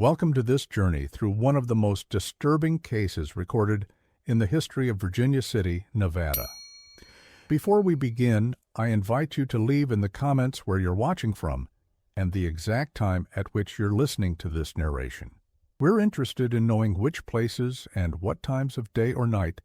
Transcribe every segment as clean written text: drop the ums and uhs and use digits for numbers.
Welcome to this journey through one of the most disturbing cases recorded in the history of Virginia City, Nevada. Before we begin, I invite you to leave in the comments where you're watching from and the exact time at which you're listening to this narration. We're interested in knowing which places and what times of day or night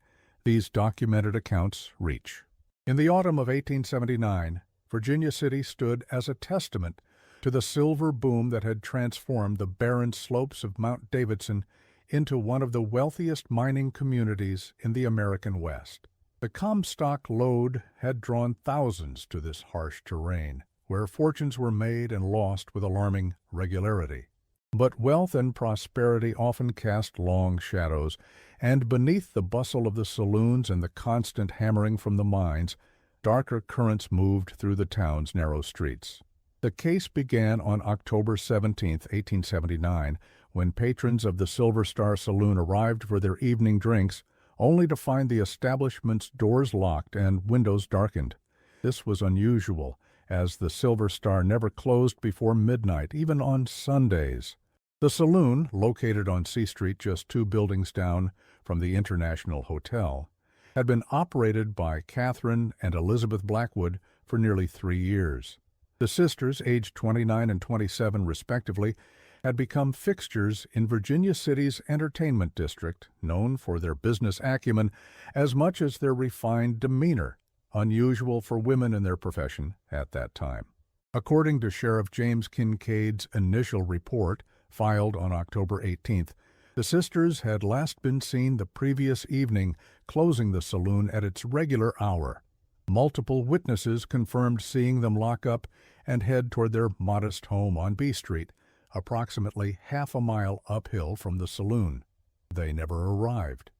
these documented accounts reach. In the autumn of 1879, Virginia City stood as a testament to the silver boom that had transformed the barren slopes of Mount Davidson into one of the wealthiest mining communities in the American West. The Comstock lode had drawn thousands to this harsh terrain, where fortunes were made and lost with alarming regularity. But wealth and prosperity often cast long shadows, and beneath the bustle of the saloons and the constant hammering from the mines, darker currents moved through the town's narrow streets. The case began on October 17, 1879, when patrons of the Silver Star Saloon arrived for their evening drinks, only to find the establishment's doors locked and windows darkened. This was unusual, as the Silver Star never closed before midnight, even on Sundays. The saloon, located on C Street just 2 buildings down from the International Hotel, had been operated by Catherine and Elizabeth Blackwood for nearly 3 years. The sisters, aged 29 and 27 respectively, had become fixtures in Virginia City's entertainment district, known for their business acumen as much as their refined demeanor, unusual for women in their profession at that time. According to Sheriff James Kincaid's initial report, filed on October 18th, the sisters had last been seen the previous evening closing the saloon at its regular hour. Multiple witnesses confirmed seeing them lock up and head toward their modest home on B Street, approximately half a mile uphill from the saloon. They never arrived.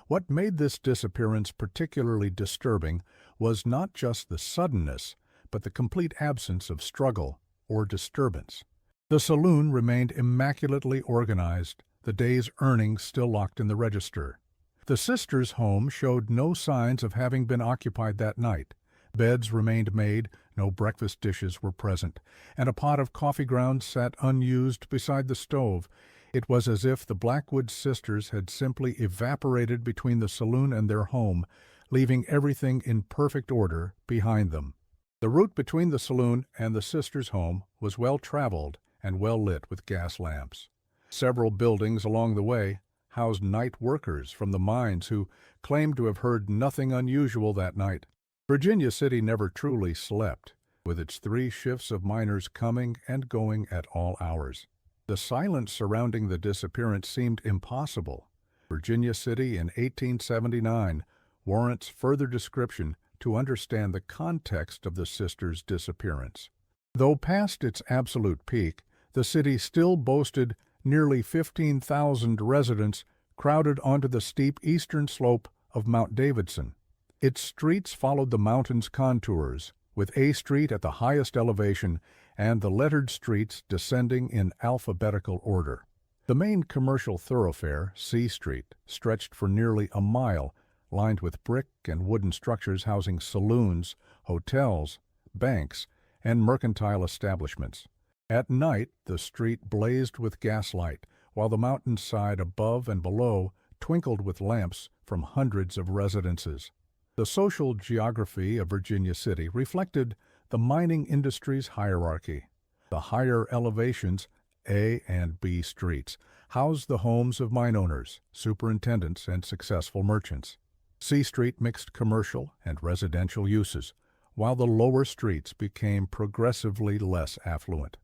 What made this disappearance particularly disturbing was not just the suddenness, but the complete absence of struggle or disturbance. The saloon remained immaculately organized, the day's earnings still locked in the register. The sisters' home showed no signs of having been occupied that night. Beds remained made, no breakfast dishes were present, and a pot of coffee grounds sat unused beside the stove. It was as if the Blackwood sisters had simply evaporated between the saloon and their home, leaving everything in perfect order behind them. The route between the saloon and the sisters' home was well traveled and well lit with gas lamps. Several buildings along the way housed night workers from the mines who claimed to have heard nothing unusual that night. Virginia City never truly slept, with its 3 shifts of miners coming and going at all hours. The silence surrounding the disappearance seemed impossible. Virginia City in 1879 warrants further description to understand the context of the sisters' disappearance. Though past its absolute peak, the city still boasted nearly 15,000 residents crowded onto the steep eastern slope of Mount Davidson. Its streets followed the mountain's contours, with A Street at the highest elevation and the lettered streets descending in alphabetical order. The main commercial thoroughfare, C Street, stretched for nearly a mile, lined with brick and wooden structures housing saloons, hotels, banks, and mercantile establishments. At night, the street blazed with gaslight, while the mountainside above and below twinkled with lamps from hundreds of residences. The social geography of Virginia City reflected the mining industry's hierarchy. The higher elevations, A and B streets, housed the homes of mine owners, superintendents, and successful merchants. C Street mixed commercial and residential uses, while the lower streets became progressively less affluent.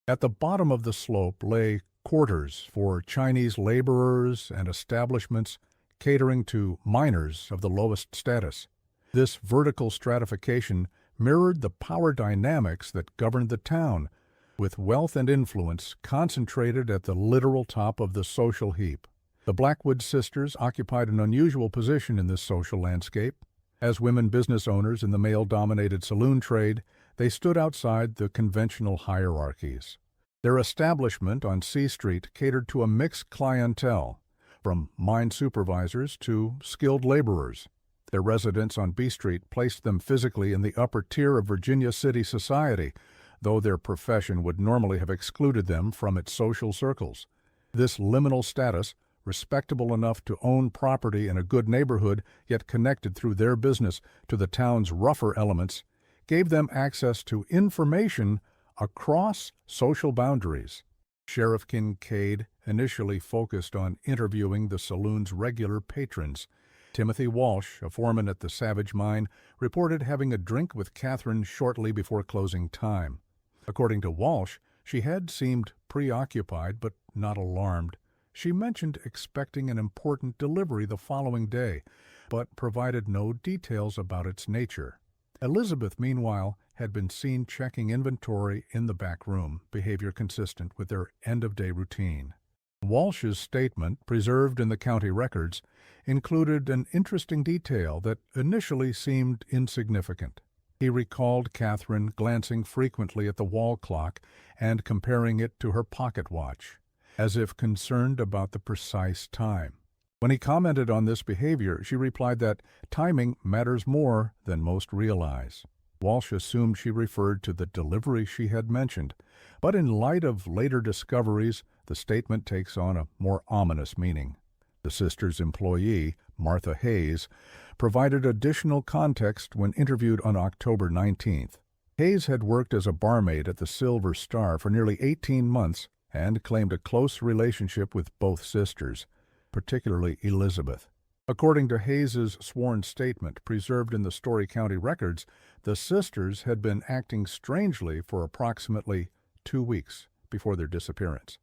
At the bottom of the slope lay quarters for Chinese laborers and establishments catering to miners of the lowest status. This vertical stratification mirrored the power dynamics that governed the town, with wealth and influence concentrated at the literal top of the social heap. The Blackwood sisters occupied an unusual position in this social landscape. As women business owners in the male-dominated saloon trade, they stood outside the conventional hierarchies. Their establishment on C Street catered to a mixed clientele, from mine supervisors to skilled laborers. Their residence on B Street placed them physically in the upper tier of Virginia City society, though their profession would normally have excluded them from its social circles. This liminal status, respectable enough to own property in a good neighborhood, yet connected through their business to the town's rougher elements, gave them access to information across social boundaries. Sheriff Kincaid initially focused on interviewing the saloon's regular patrons. Timothy Walsh, a foreman at the Savage Mine, reported having a drink with Catherine shortly before closing time. According to Walsh, she had seemed preoccupied but not alarmed. She mentioned expecting an important delivery the following day, but provided no details about its nature. Elizabeth, meanwhile, had been seen checking inventory in the back room, behavior consistent with their end-of-day routine. Walsh's statement, preserved in the county records, included an interesting detail that initially seemed insignificant. He recalled Catherine glancing frequently at the wall clock and comparing it to her pocket watch, as if concerned about the precise time. When he commented on this behavior, she replied that timing matters more than most realize. Walsh assumed she referred to the delivery she had mentioned, but in light of later discoveries, the statement takes on a more ominous meaning. The sisters' employee, Martha Hayes, provided additional context when interviewed on October 19th. Hayes had worked as a barmaid at the Silver Star for nearly 18 months and claimed a close relationship with both sisters, particularly Elizabeth. According to Hayes's sworn statement preserved in the Story County records, the sisters had been acting strangely for approximately 2 weeks before their disappearance.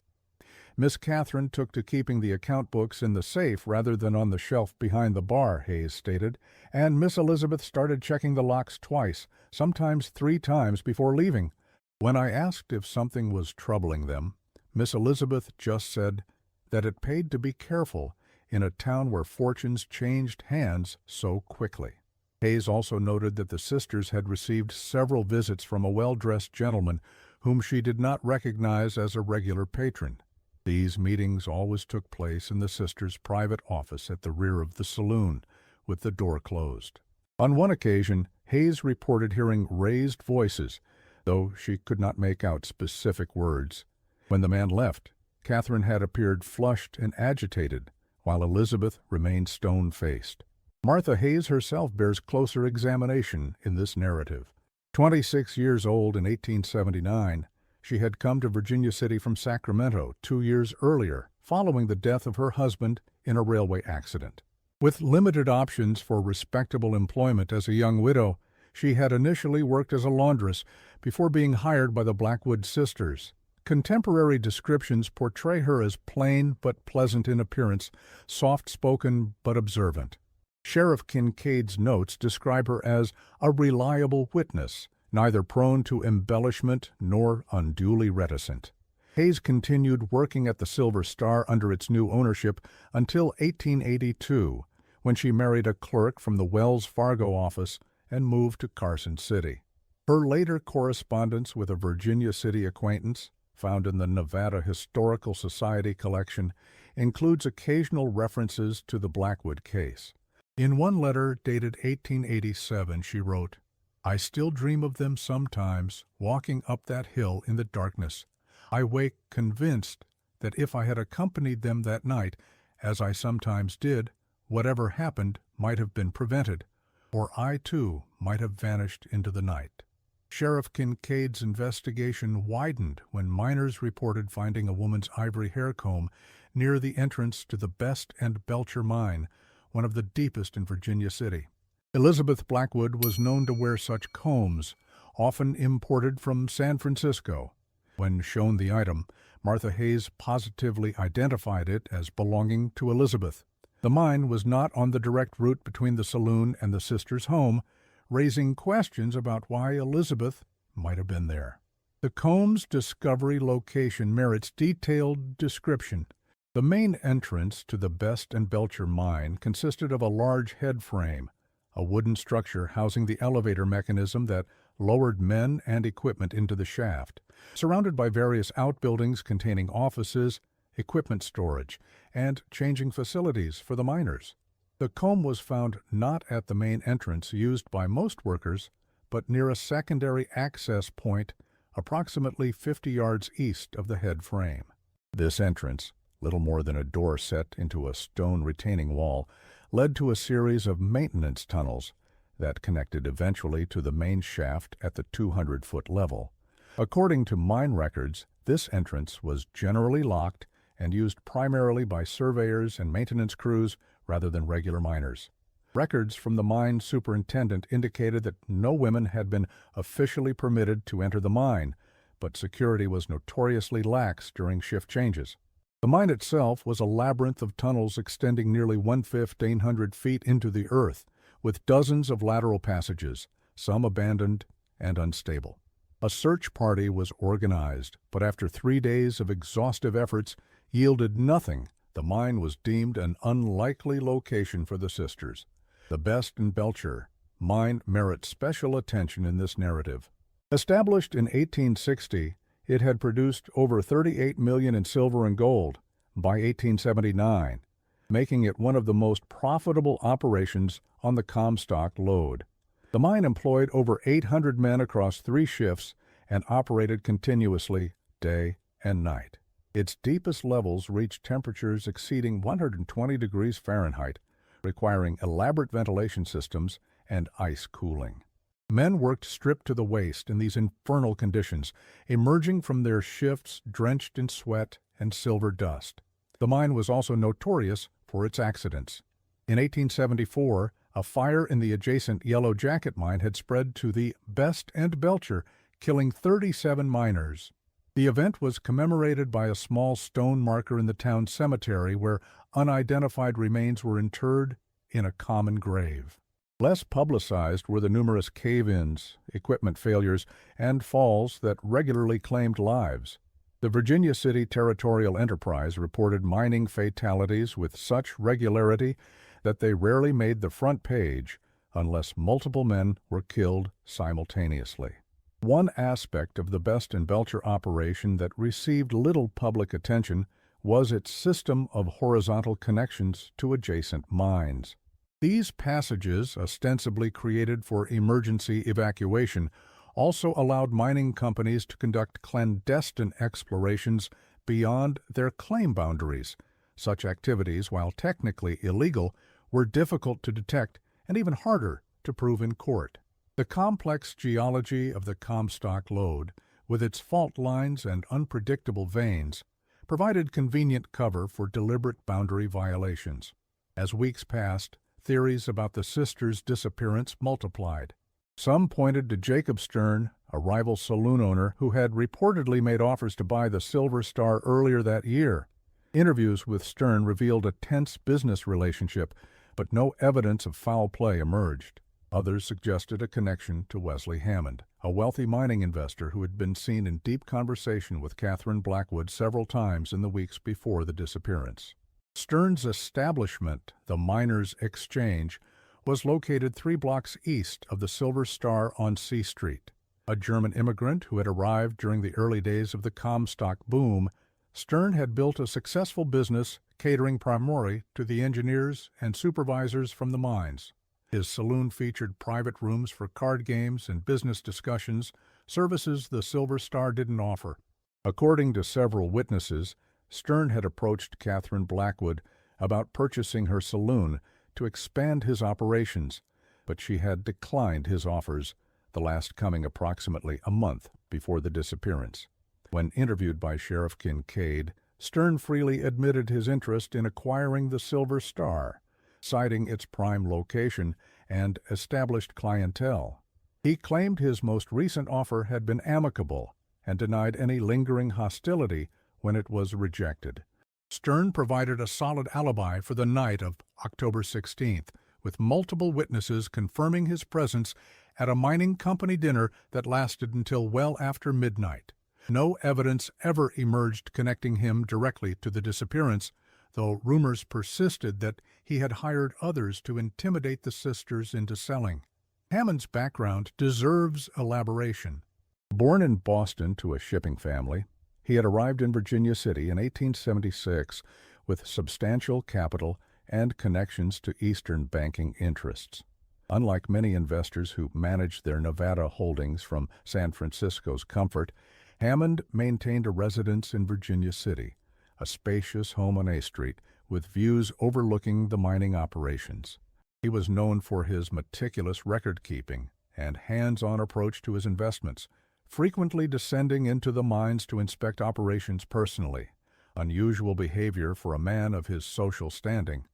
Miss Catherine took to keeping the account books in the safe rather than on the shelf behind the bar, Hayes stated, and Miss Elizabeth started checking the locks twice, sometimes 3 times before leaving. When I asked if something was troubling them, Miss Elizabeth just said that it paid to be careful in a town where fortunes changed hands so quickly. Hayes also noted that the sisters had received several visits from a well-dressed gentleman whom she did not recognize as a regular patron. These meetings always took place in the sisters' private office at the rear of the saloon, with the door closed. On one occasion, Hayes reported hearing raised voices, though she could not make out specific words. When the man left, Catherine had appeared flushed and agitated, while Elizabeth remained stone-faced. Martha Hayes herself bears closer examination in this narrative. 26 years old in 1879, she had come to Virginia City from Sacramento 2 years earlier, following the death of her husband in a railway accident. With limited options for respectable employment as a young widow, she had initially worked as a laundress before being hired by the Blackwood sisters. Contemporary descriptions portray her as plain but pleasant in appearance, soft-spoken but observant. Sheriff Kincaid's notes describe her as a reliable witness, neither prone to embellishment nor unduly reticent. Hayes continued working at the Silver Star under its new ownership until 1882, when she married a clerk from the Wells Fargo office and moved to Carson City. Her later correspondence with a Virginia City acquaintance, found in the Nevada Historical Society collection, includes occasional references to the Blackwood case. In one letter dated 1887, she wrote, "I still dream of them sometimes, walking up that hill in the darkness. I wake convinced that if I had accompanied them that night, as I sometimes did, whatever happened might have been prevented, or I too might have vanished into the night." Sheriff Kincaid's investigation widened when miners reported finding a woman's ivory hair comb near the entrance to the Best and Belcher mine, one of the deepest in Virginia City. Elizabeth Blackwood was known to wear such combs, often imported from San Francisco. When shown the item, Martha Hayes positively identified it as belonging to Elizabeth. The mine was not on the direct route between the saloon and the sisters' home, raising questions about why Elizabeth might have been there. The comb's discovery location merits detailed description. The main entrance to the Best and Belcher mine consisted of a large head frame, a wooden structure housing the elevator mechanism that lowered men and equipment into the shaft, surrounded by various outbuildings containing offices, equipment storage, and changing facilities for the miners. The comb was found not at the main entrance used by most workers, but near a secondary access point approximately 50 yards east of the head frame. This entrance, little more than a door set into a stone retaining wall, led to a series of maintenance tunnels that connected eventually to the main shaft at the 200-foot level. According to mine records, this entrance was generally locked and used primarily by surveyors and maintenance crews rather than regular miners. Records from the mine superintendent indicated that no women had been officially permitted to enter the mine, but security was notoriously lax during shift changes. The mine itself was a labyrinth of tunnels extending nearly 1,500 feet into the earth, with dozens of lateral passages, some abandoned and unstable. A search party was organized, but after 3 days of exhaustive efforts yielded nothing. The mine was deemed an unlikely location for the sisters. The Best and Belcher mine merits special attention in this narrative. Established in 1860, it had produced over $38 million in silver and gold by 1879, making it one of the most profitable operations on the Comstock lode. The mine employed over 800 men across 3 shifts and operated continuously day and night. Its deepest levels reached temperatures exceeding 120 degrees Fahrenheit, requiring elaborate ventilation systems and ice cooling. Men worked stripped to the waist in these infernal conditions, emerging from their shifts drenched in sweat and silver dust. The mine was also notorious for its accidents. In 1874, a fire in the adjacent Yellow Jacket mine had spread to the Best and Belcher, killing 37 miners. The event was commemorated by a small stone marker in the town cemetery where unidentified remains were interred in a common grave. Less publicized were the numerous cave-ins, equipment failures, and falls that regularly claimed lives. The Virginia City Territorial Enterprise reported mining fatalities with such regularity that they rarely made the front page unless multiple men were killed simultaneously. One aspect of the Best and Belcher operation that received little public attention was its system of horizontal connections to adjacent mines. These passages, ostensibly created for emergency evacuation, also allowed mining companies to conduct clandestine explorations beyond their claim boundaries. Such activities, while technically illegal, were difficult to detect and even harder to prove in court. The complex geology of the Comstock lode, with its fault lines and unpredictable veins, provided convenient cover for deliberate boundary violations. As weeks passed, theories about the sisters' disappearance multiplied. Some pointed to Jacob Stern, a rival saloon owner who had reportedly made offers to buy the Silver Star earlier that year. Interviews with Stern revealed a tense business relationship, but no evidence of foul play emerged. Others suggested a connection to Wesley Hammond, a wealthy mining investor who had been seen in deep conversation with Catherine Blackwood several times in the weeks before the disappearance. Stern's establishment, the Miners' Exchange, was located 3 blocks east of the Silver Star on C Street. A German immigrant who had arrived during the early days of the Comstock boom, Stern had built a successful business catering primarily to the engineers and supervisors from the mines. His saloon featured private rooms for card games and business discussions, services the Silver Star didn't offer. According to several witnesses, Stern had approached Catherine Blackwood about purchasing her saloon to expand his operations, but she had declined his offers, the last coming approximately a month before the disappearance. When interviewed by Sheriff Kincaid, Stern freely admitted his interest in acquiring the Silver Star, citing its prime location and established clientele. He claimed his most recent offer had been amicable and denied any lingering hostility when it was rejected. Stern provided a solid alibi for the night of October 16th, with multiple witnesses confirming his presence at a mining company dinner that lasted until well after midnight. No evidence ever emerged connecting him directly to the disappearance, though rumors persisted that he had hired others to intimidate the sisters into selling. Hammond's background deserves elaboration. Born in Boston to a shipping family, he had arrived in Virginia City in 1876 with substantial capital and connections to Eastern banking interests. Unlike many investors who managed their Nevada holdings from San Francisco's comfort, Hammond maintained a residence in Virginia City, a spacious home on A Street with views overlooking the mining operations. He was known for his meticulous record-keeping and hands-on approach to his investments, frequently descending into the mines to inspect operations personally, unusual behavior for a man of his social standing.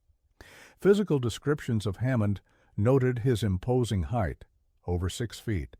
Physical descriptions of Hammond noted his imposing height, over 6 feet,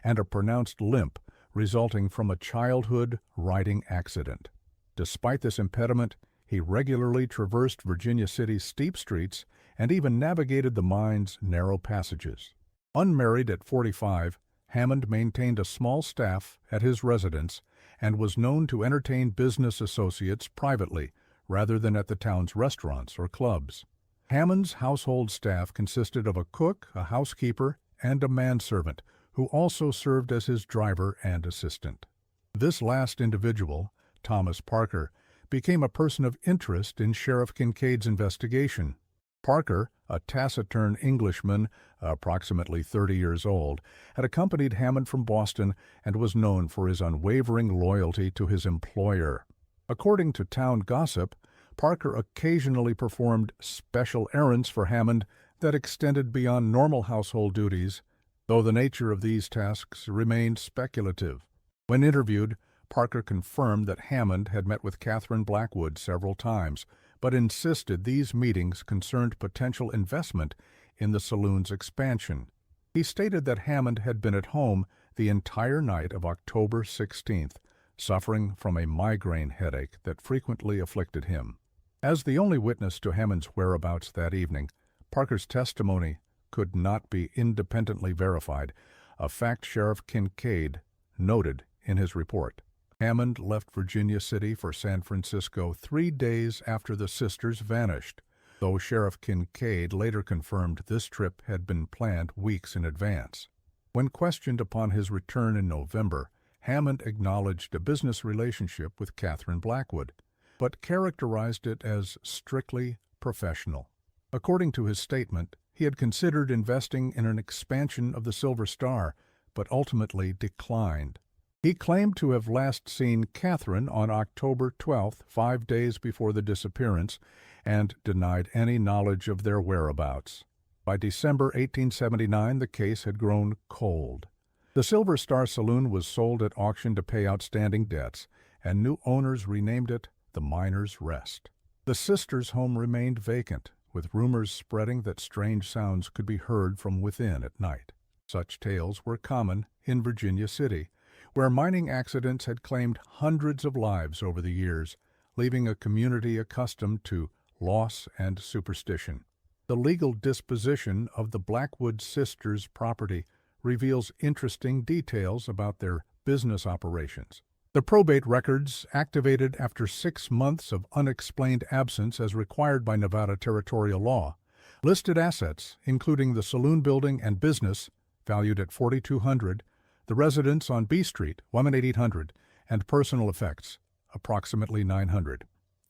and a pronounced limp resulting from a childhood riding accident. Despite this impediment, he regularly traversed Virginia City's steep streets and even navigated the mine's narrow passages. Unmarried at 45, Hammond maintained a small staff at his residence and was known to entertain business associates privately rather than at the town's restaurants or clubs. Hammond's household staff consisted of a cook, a housekeeper, and a manservant, who also served as his driver and assistant. This last individual, Thomas Parker, became a person of interest in Sheriff Kincaid's investigation. Parker, a taciturn Englishman, approximately 30 years old, had accompanied Hammond from Boston and was known for his unwavering loyalty to his employer. According to town gossip, Parker occasionally performed special errands for Hammond that extended beyond normal household duties, though the nature of these tasks remained speculative. When interviewed, Parker confirmed that Hammond had met with Catherine Blackwood several times, but insisted these meetings concerned potential investment in the saloon's expansion. He stated that Hammond had been at home the entire night of October 16th, suffering from a migraine headache that frequently afflicted him. As the only witness to Hammond's whereabouts that evening, Parker's testimony could not be independently verified, a fact Sheriff Kincaid noted in his report. Hammond left Virginia City for San Francisco 3 days after the sisters vanished, though Sheriff Kincaid later confirmed this trip had been planned weeks in advance. When questioned upon his return in November, Hammond acknowledged a business relationship with Catherine Blackwood, but characterized it as strictly professional. According to his statement, he had considered investing in an expansion of the Silver Star, but ultimately declined. He claimed to have last seen Catherine on October 12th, 5 days before the disappearance, and denied any knowledge of their whereabouts. By December 1879, the case had grown cold. The Silver Star Saloon was sold at auction to pay outstanding debts, and new owners renamed it the Miner's Rest. The sisters' home remained vacant, with rumors spreading that strange sounds could be heard from within at night. Such tales were common in Virginia City, where mining accidents had claimed hundreds of lives over the years, leaving a community accustomed to loss and superstition. The legal disposition of the Blackwood sisters' property reveals interesting details about their business operations. The probate records, activated after 6 months of unexplained absence as required by Nevada territorial law, listed assets, including the saloon building and business, valued at $4,200, the residence on B Street, $1,800, and personal effects, approximately $900.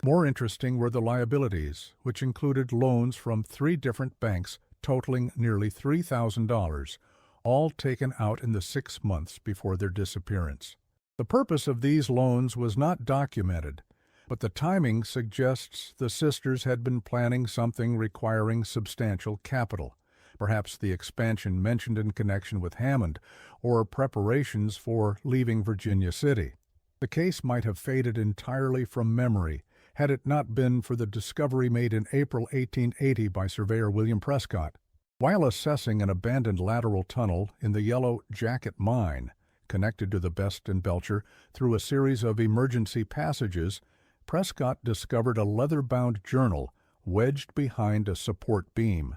More interesting were the liabilities, which included loans from 3 different banks totaling nearly $3,000, all taken out in the 6 months before their disappearance. The purpose of these loans was not documented, but the timing suggests the sisters had been planning something requiring substantial capital, perhaps the expansion mentioned in connection with Hammond, or preparations for leaving Virginia City. The case might have faded entirely from memory had it not been for the discovery made in April 1880 by surveyor William Prescott. While assessing an abandoned lateral tunnel in the Yellow Jacket Mine, connected to the Best and Belcher through a series of emergency passages, Prescott discovered a leather-bound journal wedged behind a support beam.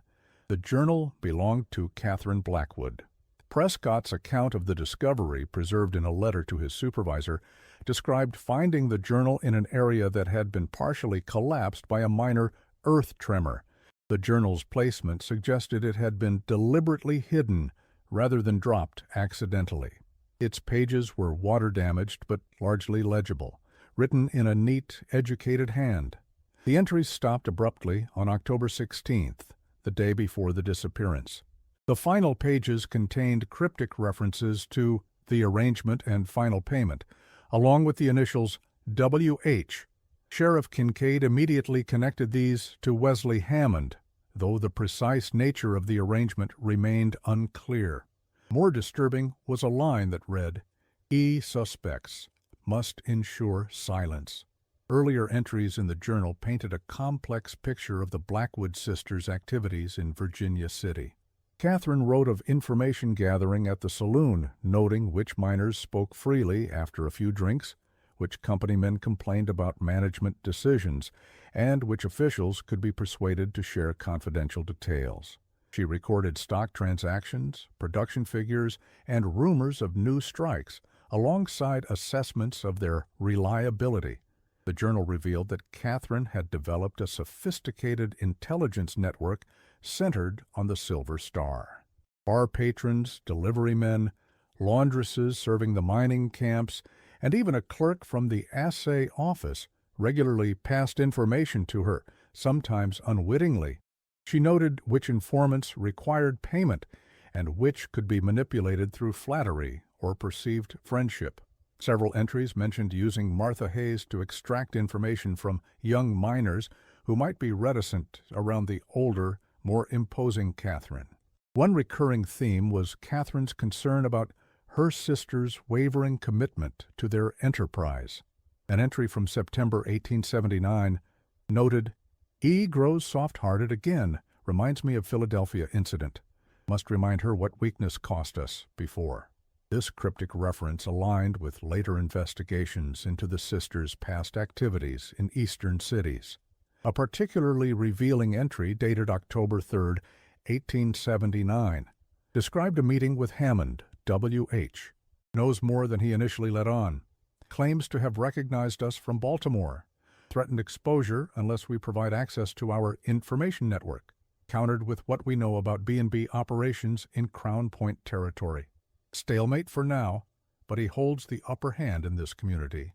The journal belonged to Catherine Blackwood. Prescott's account of the discovery, preserved in a letter to his supervisor, described finding the journal in an area that had been partially collapsed by a minor earth tremor. The journal's placement suggested it had been deliberately hidden rather than dropped accidentally. Its pages were water-damaged but largely legible, written in a neat, educated hand. The entries stopped abruptly on October 16th, the day before the disappearance. The final pages contained cryptic references to the arrangement and final payment, along with the initials W.H. Sheriff Kincaid immediately connected these to Wesley Hammond, though the precise nature of the arrangement remained unclear. More disturbing was a line that read, "E suspects must ensure silence." Earlier entries in the journal painted a complex picture of the Blackwood sisters' activities in Virginia City. Catherine wrote of information gathering at the Saloon, noting which miners spoke freely after a few drinks, which company men complained about management decisions, and which officials could be persuaded to share confidential details. She recorded stock transactions, production figures, and rumors of new strikes, alongside assessments of their reliability. The journal revealed that Catherine had developed a sophisticated intelligence network centered on the Silver Star. Bar patrons, delivery men, laundresses serving the mining camps, and even a clerk from the assay office regularly passed information to her, sometimes unwittingly. She noted which informants required payment and which could be manipulated through flattery or perceived friendship. Several entries mentioned using Martha Hayes to extract information from young miners who might be reticent around the older, more imposing Catherine. One recurring theme was Catherine's concern about her sister's wavering commitment to their enterprise. An entry from September 1879 noted, "E grows soft-hearted again, reminds me of Philadelphia incident. Must remind her what weakness cost us before." This cryptic reference aligned with later investigations into the sisters' past activities in eastern cities. A particularly revealing entry dated October 3, 1879, described a meeting with Hammond, W.H., knows more than he initially let on, claims to have recognized us from Baltimore, threatened exposure unless we provide access to our information network, countered with what we know about B&B operations in Crown Point territory. Stalemate for now, but he holds the upper hand in this community.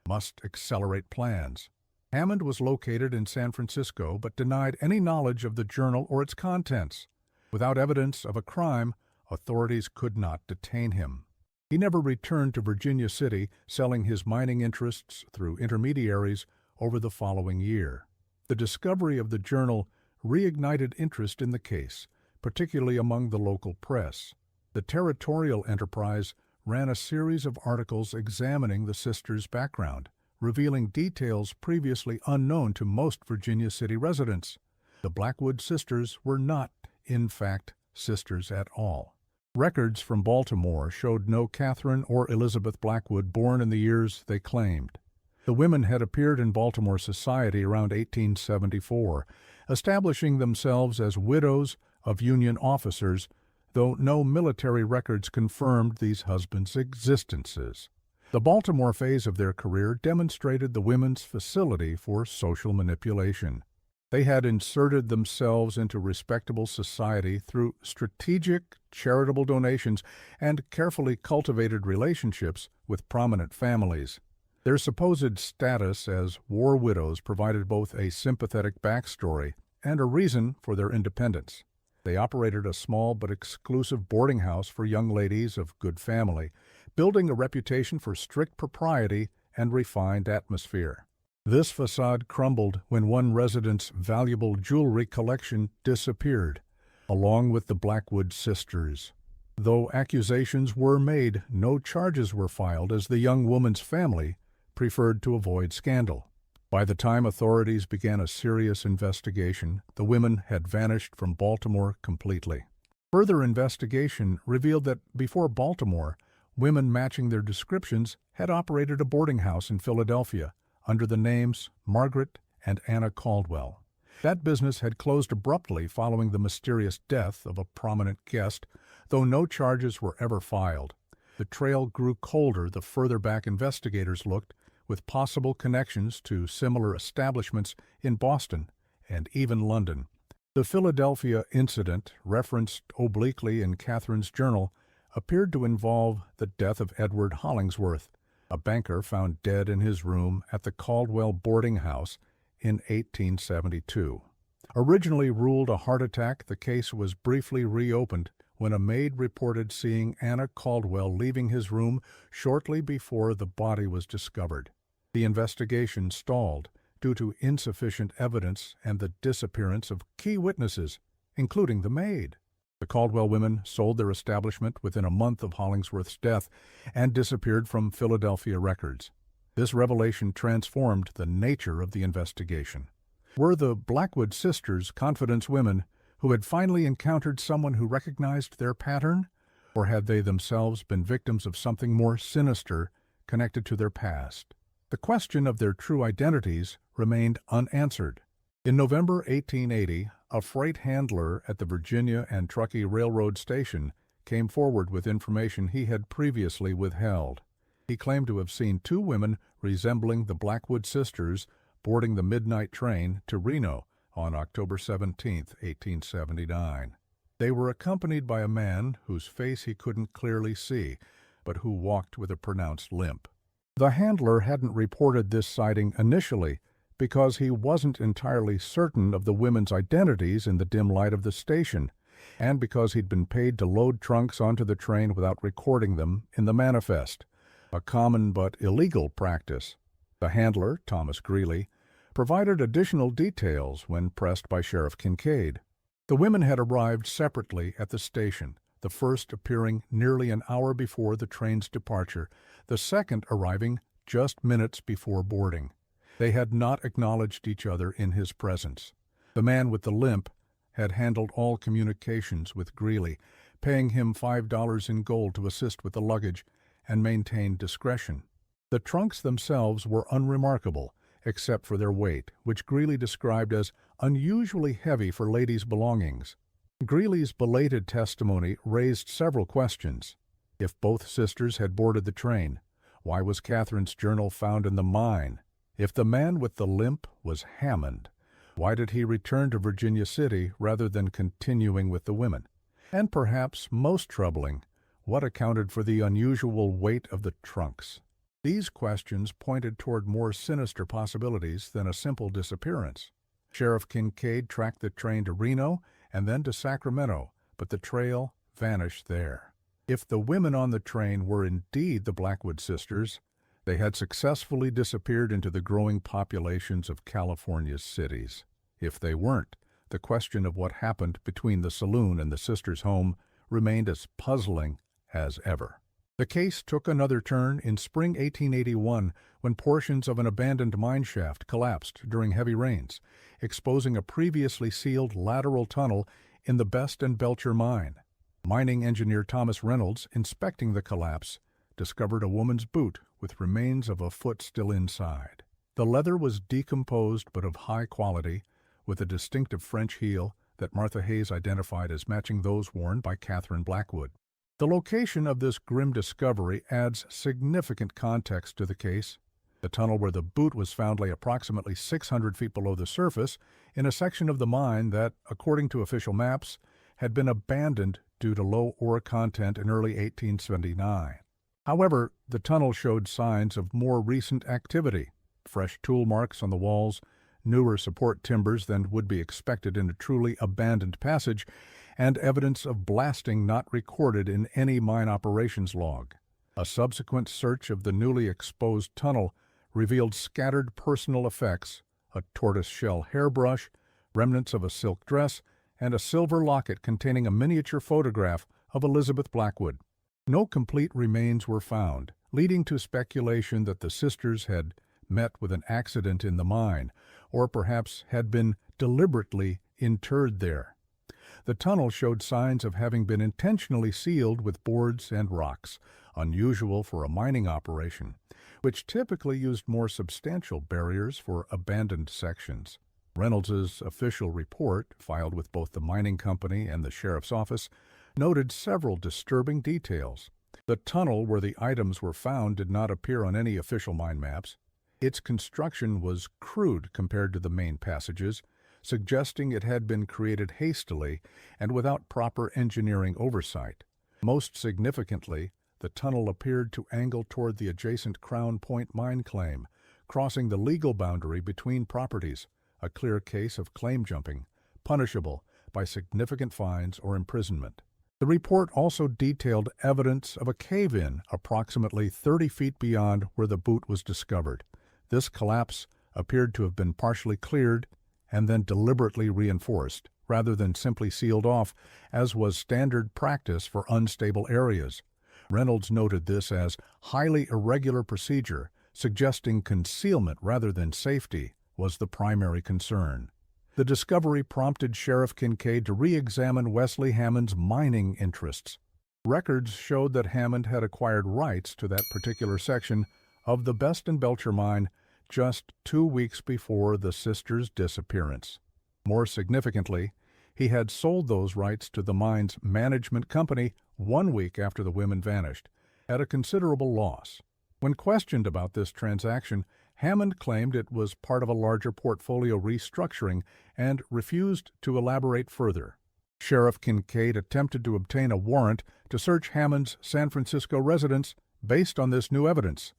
Must accelerate plans. Hammond was located in San Francisco but denied any knowledge of the journal or its contents. Without evidence of a crime, authorities could not detain him. He never returned to Virginia City, selling his mining interests through intermediaries over the following year. The discovery of the journal reignited interest in the case, particularly among the local press. The territorial enterprise ran a series of articles examining the sisters' background, revealing details previously unknown to most Virginia City residents. The Blackwood sisters were not, in fact, sisters at all. Records from Baltimore showed no Catherine or Elizabeth Blackwood born in the years they claimed. The women had appeared in Baltimore society around 1874, establishing themselves as widows of Union officers, though no military records confirmed these husbands' existences. The Baltimore phase of their career demonstrated the women's facility for social manipulation. They had inserted themselves into respectable society through strategic, charitable donations and carefully cultivated relationships with prominent families. Their supposed status as war widows provided both a sympathetic backstory and a reason for their independence. They operated a small but exclusive boarding house for young ladies of good family, building a reputation for strict propriety and refined atmosphere. This facade crumbled when one resident's valuable jewelry collection disappeared, along with the Blackwood sisters. Though accusations were made, no charges were filed as the young woman's family preferred to avoid scandal. By the time authorities began a serious investigation, the women had vanished from Baltimore completely. Further investigation revealed that before Baltimore, women matching their descriptions had operated a boarding house in Philadelphia under the names Margaret and Anna Caldwell. That business had closed abruptly following the mysterious death of a prominent guest, though no charges were ever filed. The trail grew colder the further back investigators looked, with possible connections to similar establishments in Boston and even London. The Philadelphia incident, referenced obliquely in Catherine's journal, appeared to involve the death of Edward Hollingsworth, a banker found dead in his room at the Caldwell boarding house in 1872. Originally ruled a heart attack, the case was briefly reopened when a maid reported seeing Anna Caldwell leaving his room shortly before the body was discovered. The investigation stalled due to insufficient evidence and the disappearance of key witnesses, including the maid. The Caldwell women sold their establishment within a month of Hollingsworth's death and disappeared from Philadelphia records. This revelation transformed the nature of the investigation. Were the Blackwood sisters confidence women who had finally encountered someone who recognized their pattern? Or had they themselves been victims of something more sinister connected to their past? The question of their true identities remained unanswered. In November 1880, a freight handler at the Virginia and Truckee Railroad Station came forward with information he had previously withheld. He claimed to have seen two women resembling the Blackwood sisters boarding the midnight train to Reno on October 17, 1879. They were accompanied by a man whose face he couldn't clearly see, but who walked with a pronounced limp. The handler hadn't reported this sighting initially because he wasn't entirely certain of the women's identities in the dim light of the station, and because he'd been paid to load trunks onto the train without recording them in the manifest, a common but illegal practice. The handler, Thomas Greeley, provided additional details when pressed by Sheriff Kincaid. The women had arrived separately at the station, the first appearing nearly an hour before the train's departure, the second arriving just minutes before boarding. They had not acknowledged each other in his presence. The man with the limp had handled all communications with Greeley, paying him $5 in gold to assist with the luggage and maintain discretion. The trunks themselves were unremarkable, except for their weight, which Greeley described as unusually heavy for ladies' belongings. Greeley's belated testimony raised several questions. If both sisters had boarded the train, why was Catherine's journal found in the mine? If the man with the limp was Hammond, why did he return to Virginia City rather than continuing with the women? And perhaps most troubling, what accounted for the unusual weight of the trunks? These questions pointed toward more sinister possibilities than a simple disappearance. Sheriff Kincaid tracked the train to Reno and then to Sacramento, but the trail vanished there. If the women on the train were indeed the Blackwood sisters, they had successfully disappeared into the growing populations of California's cities. If they weren't, the question of what happened between the saloon and the sisters' home remained as puzzling as ever. The case took another turn in spring 1881 when portions of an abandoned mine shaft collapsed during heavy rains, exposing a previously sealed lateral tunnel in the Best and Belcher mine. Mining engineer Thomas Reynolds, inspecting the collapse, discovered a woman's boot with remains of a foot still inside. The leather was decomposed but of high quality, with a distinctive French heel that Martha Hayes identified as matching those worn by Catherine Blackwood. The location of this grim discovery adds significant context to the case. The tunnel where the boot was found lay approximately 600 feet below the surface in a section of the mine that, according to official maps, had been abandoned due to low ore content in early 1879. However, the tunnel showed signs of more recent activity, fresh tool marks on the walls, newer support timbers than would be expected in a truly abandoned passage, and evidence of blasting not recorded in any mine operations log. A subsequent search of the newly exposed tunnel revealed scattered personal effects, a tortoise-shell hairbrush, remnants of a silk dress, and a silver locket containing a miniature photograph of Elizabeth Blackwood. No complete remains were found, leading to speculation that the sisters had met with an accident in the mine, or perhaps had been deliberately interred there. The tunnel showed signs of having been intentionally sealed with boards and rocks, unusual for a mining operation, which typically used more substantial barriers for abandoned sections. Reynolds's official report, filed with both the mining company and the sheriff's office, noted several disturbing details. The tunnel where the items were found did not appear on any official mine maps. Its construction was crude compared to the main passages, suggesting it had been created hastily and without proper engineering oversight. Most significantly, the tunnel appeared to angle toward the adjacent Crown Point mine claim, crossing the legal boundary between properties, a clear case of claim jumping, punishable by significant fines or imprisonment. The report also detailed evidence of a cave-in approximately 30 feet beyond where the boot was discovered. This collapse appeared to have been partially cleared and then deliberately reinforced, rather than simply sealed off, as was standard practice for unstable areas. Reynolds noted this as highly irregular procedure, suggesting concealment rather than safety was the primary concern. The discovery prompted Sheriff Kincaid to re-examine Wesley Hammond's mining interests. Records showed that Hammond had acquired rights to that particular section of the Best and Belcher mine just 2 weeks before the sisters' disappearance. More significantly, he had sold those rights to the mine's management company 1 week after the women vanished, at a considerable loss. When questioned about this transaction, Hammond claimed it was part of a larger portfolio restructuring and refused to elaborate further. Sheriff Kincaid attempted to obtain a warrant to search Hammond's San Francisco residence based on this new evidence,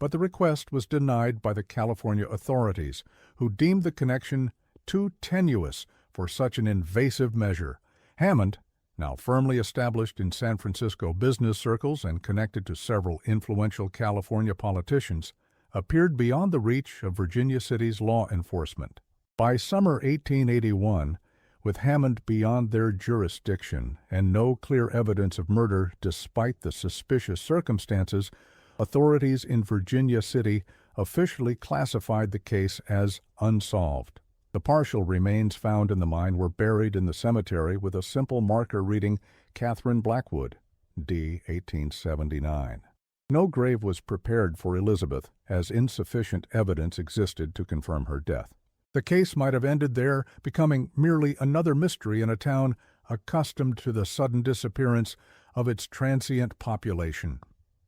but the request was denied by the California authorities, who deemed the connection too tenuous for such an invasive measure. Hammond, now firmly established in San Francisco business circles and connected to several influential California politicians, appeared beyond the reach of Virginia City's law enforcement. By summer 1881, with Hammond beyond their jurisdiction and no clear evidence of murder despite the suspicious circumstances, authorities in Virginia City officially classified the case as unsolved. The partial remains found in the mine were buried in the cemetery with a simple marker reading Catherine Blackwood, D. 1879. No grave was prepared for Elizabeth, as insufficient evidence existed to confirm her death. The case might have ended there, becoming merely another mystery in a town accustomed to the sudden disappearance of its transient population.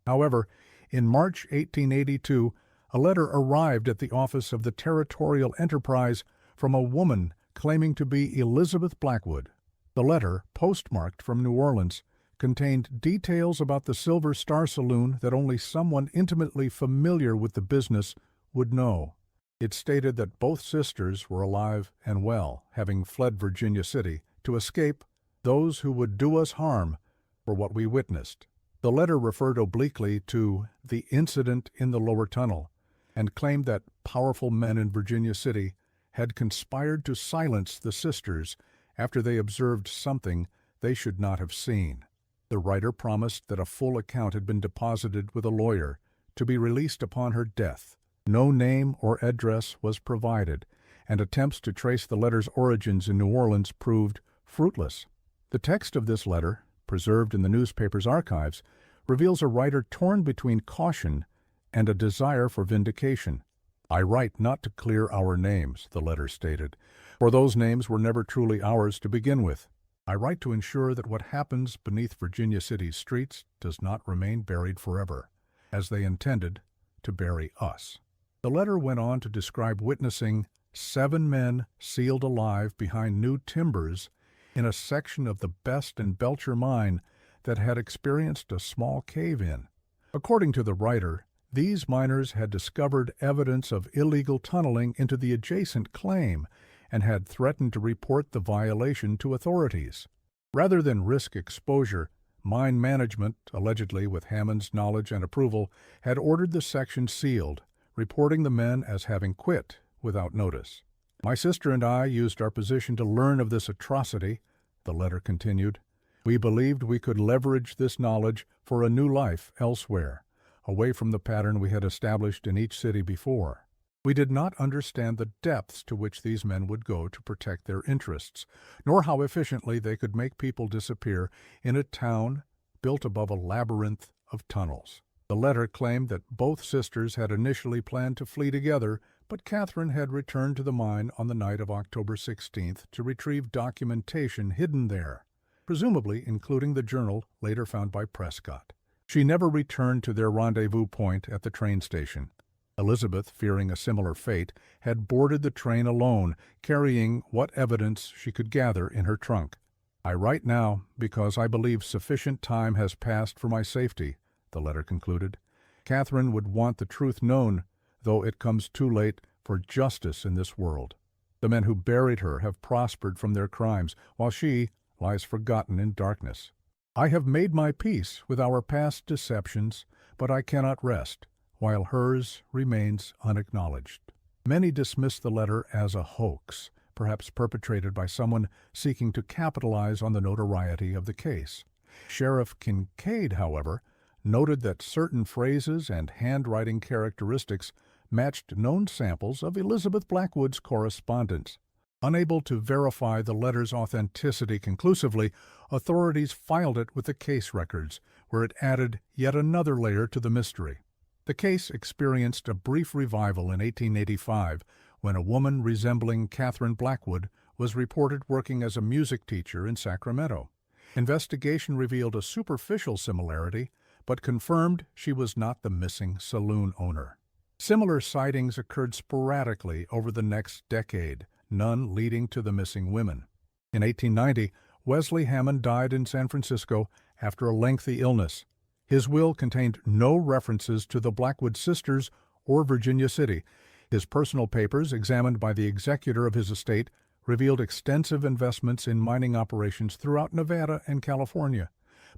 However, in March 1882, a letter arrived at the office of the Territorial Enterprise from a woman claiming to be Elizabeth Blackwood. The letter, postmarked from New Orleans, contained details about the Silver Star Saloon that only someone intimately familiar with the business would know. It stated that both sisters were alive and well, having fled Virginia City to escape those who would do us harm for what we witnessed. The letter referred obliquely to the incident in the lower tunnel and claimed that powerful men in Virginia City had conspired to silence the sisters after they observed something they should not have seen. The writer promised that a full account had been deposited with a lawyer to be released upon her death. No name or address was provided, and attempts to trace the letter's origins in New Orleans proved fruitless. The text of this letter, preserved in the newspaper's archives, reveals a writer torn between caution and a desire for vindication. "I write not to clear our names," the letter stated, "for those names were never truly ours to begin with. I write to ensure that what happens beneath Virginia City's streets does not remain buried forever, as they intended to bury us." The letter went on to describe witnessing 7 men sealed alive behind new timbers in a section of the Best and Belcher mine that had experienced a small cave-in. According to the writer, these miners had discovered evidence of illegal tunneling into the adjacent claim and had threatened to report the violation to authorities. Rather than risk exposure, mine management, allegedly with Hammond's knowledge and approval, had ordered the section sealed, reporting the men as having quit without notice. "My sister and I used our position to learn of this atrocity," the letter continued. "We believed we could leverage this knowledge for a new life elsewhere, away from the pattern we had established in each city before. We did not understand the depths to which these men would go to protect their interests, nor how efficiently they could make people disappear in a town built above a labyrinth of tunnels." The letter claimed that both sisters had initially planned to flee together, but Catherine had returned to the mine on the night of October 16th to retrieve documentation hidden there, presumably including the journal later found by Prescott. She never returned to their rendezvous point at the train station. Elizabeth, fearing a similar fate, had boarded the train alone, carrying what evidence she could gather in her trunk. "I write now because I believe sufficient time has passed for my safety," the letter concluded. "Catherine would want the truth known, though it comes too late for justice in this world. The men who buried her have prospered from their crimes, while she lies forgotten in darkness. I have made my peace with our past deceptions, but I cannot rest, while hers remains unacknowledged." Many dismissed the letter as a hoax, perhaps perpetrated by someone seeking to capitalize on the notoriety of the case. Sheriff Kincaid, however, noted that certain phrases and handwriting characteristics matched known samples of Elizabeth Blackwood's correspondence. Unable to verify the letter's authenticity conclusively, authorities filed it with the case records, where it added yet another layer to the mystery. The case experienced a brief revival in 1885 when a woman resembling Catherine Blackwood was reported working as a music teacher in Sacramento. Investigation revealed a superficial similarity, but confirmed she was not the missing saloon owner. Similar sightings occurred sporadically over the next decade, none leading to the missing women. In 1890, Wesley Hammond died in San Francisco after a lengthy illness. His will contained no references to the Blackwood sisters or Virginia City. His personal papers, examined by the executor of his estate, revealed extensive investments in mining operations throughout Nevada and California,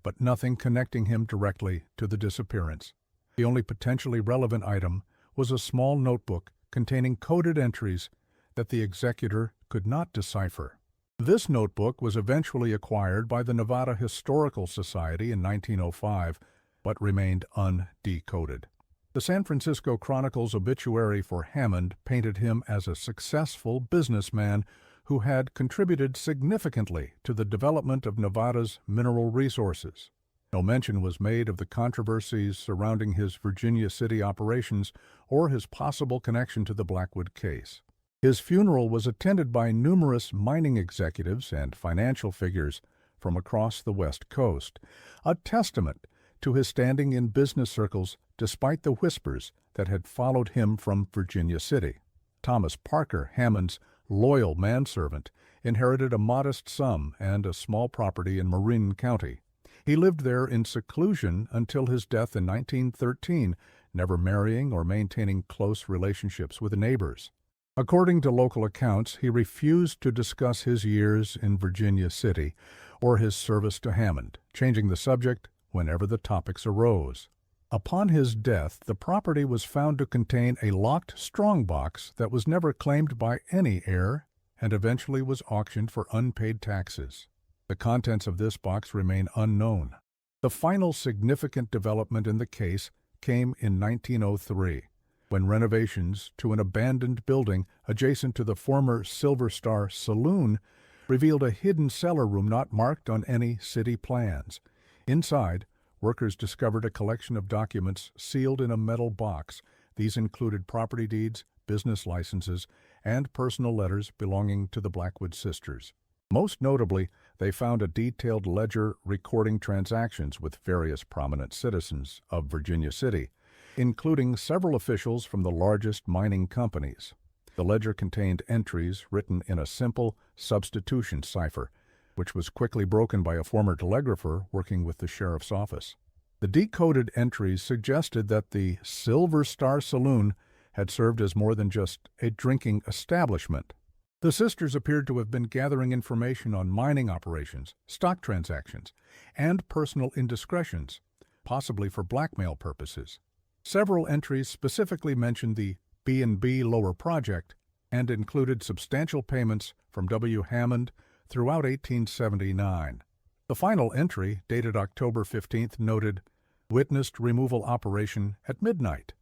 but nothing connecting him directly to the disappearance. The only potentially relevant item was a small notebook containing coded entries that the executor could not decipher. This notebook was eventually acquired by the Nevada Historical Society in 1905, but remained undecoded. The San Francisco Chronicle's obituary for Hammond painted him as a successful businessman who had contributed significantly to the development of Nevada's mineral resources. No mention was made of the controversies surrounding his Virginia City operations or his possible connection to the Blackwood case. His funeral was attended by numerous mining executives and financial figures from across the West Coast, a testament to his standing in business circles despite the whispers that had followed him from Virginia City. Thomas Parker, Hammond's loyal manservant, inherited a modest sum and a small property in Marin County. He lived there in seclusion until his death in 1913, never marrying or maintaining close relationships with neighbors. According to local accounts, he refused to discuss his years in Virginia City or his service to Hammond, changing the subject whenever the topics arose. Upon his death, the property was found to contain a locked strongbox that was never claimed by any heir and eventually was auctioned for unpaid taxes. The contents of this box remain unknown. The final significant development in the case came in 1903, when renovations to an abandoned building adjacent to the former Silver Star Saloon revealed a hidden cellar room not marked on any city plans. Inside, workers discovered a collection of documents sealed in a metal box. These included property deeds, business licenses, and personal letters belonging to the Blackwood sisters. Most notably, they found a detailed ledger recording transactions with various prominent citizens of Virginia City, including several officials from the largest mining companies. The ledger contained entries written in a simple substitution cipher, which was quickly broken by a former telegrapher working with the sheriff's office. The decoded entries suggested that the Silver Star Saloon had served as more than just a drinking establishment. The sisters appeared to have been gathering information on mining operations, stock transactions, and personal indiscretions, possibly for blackmail purposes. Several entries specifically mentioned the B&B Lower Project and included substantial payments from W. Hammond throughout 1879. The final entry, dated October 15th, noted, "Witnessed removal operation at midnight.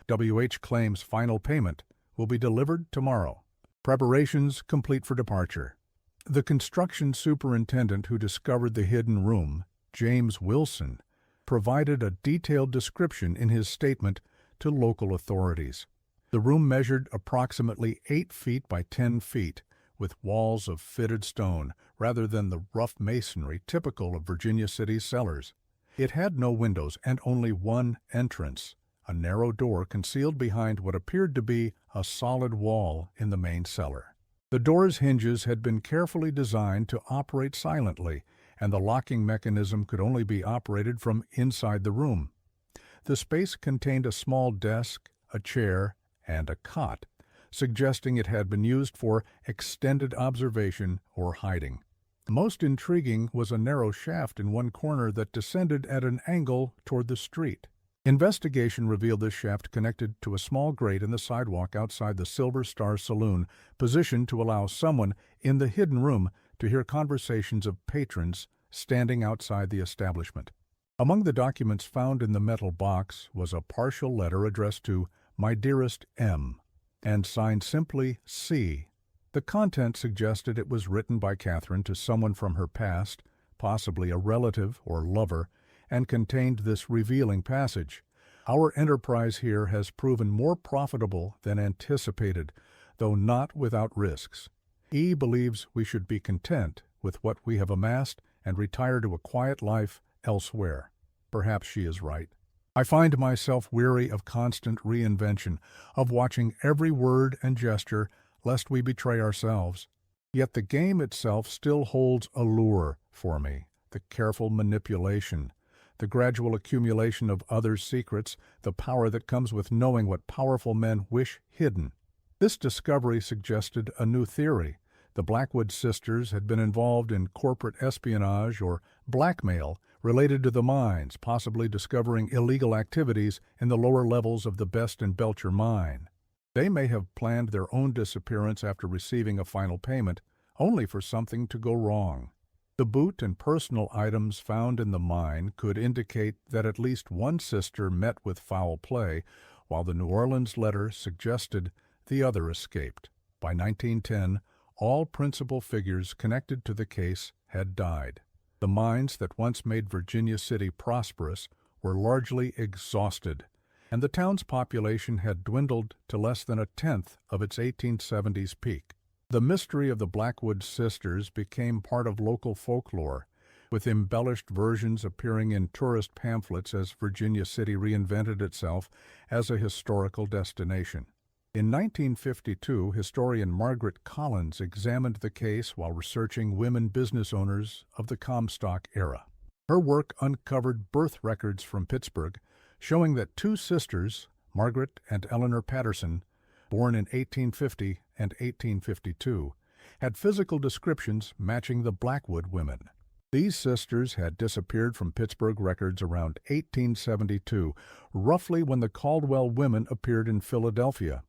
W.H. claims final payment will be delivered tomorrow. Preparations complete for departure." The construction superintendent who discovered the hidden room, James Wilson, provided a detailed description in his statement to local authorities. The room measured approximately 8 feet by 10 feet, with walls of fitted stone rather than the rough masonry typical of Virginia City's cellars. It had no windows and only one entrance, a narrow door concealed behind what appeared to be a solid wall in the main cellar. The door's hinges had been carefully designed to operate silently, and the locking mechanism could only be operated from inside the room. The space contained a small desk, a chair, and a cot, suggesting it had been used for extended observation or hiding. Most intriguing was a narrow shaft in one corner that descended at an angle toward the street. Investigation revealed this shaft connected to a small grate in the sidewalk outside the Silver Star Saloon, positioned to allow someone in the hidden room to hear conversations of patrons standing outside the establishment. Among the documents found in the metal box was a partial letter addressed to "My dearest M" and signed simply C. The content suggested it was written by Catherine to someone from her past, possibly a relative or lover, and contained this revealing passage: "Our enterprise here has proven more profitable than anticipated, though not without risks. E believes we should be content with what we have amassed and retire to a quiet life elsewhere." Perhaps she is right. I find myself weary of constant reinvention, of watching every word and gesture, lest we betray ourselves. Yet the game itself still holds allure for me: the careful manipulation, the gradual accumulation of others' secrets, the power that comes with knowing what powerful men wish hidden. This discovery suggested a new theory. The Blackwood sisters had been involved in corporate espionage or blackmail related to the mines, possibly discovering illegal activities in the lower levels of the Best and Belcher mine. They may have planned their own disappearance after receiving a final payment, only for something to go wrong. The boot and personal items found in the mine could indicate that at least one sister met with foul play, while the New Orleans letter suggested the other escaped. By 1910, all principal figures connected to the case had died. The mines that once made Virginia City prosperous were largely exhausted, and the town's population had dwindled to less than a tenth of its 1870s peak. The mystery of the Blackwood sisters became part of local folklore, with embellished versions appearing in tourist pamphlets as Virginia City reinvented itself as a historical destination. In 1952, historian Margaret Collins examined the case while researching women business owners of the Comstock era. Her work uncovered birth records from Pittsburgh, showing that two sisters, Margaret and Eleanor Patterson, born in 1850 and 1852, had physical descriptions matching the Blackwood women. These sisters had disappeared from Pittsburgh records around 1872, roughly when the Caldwell women appeared in Philadelphia.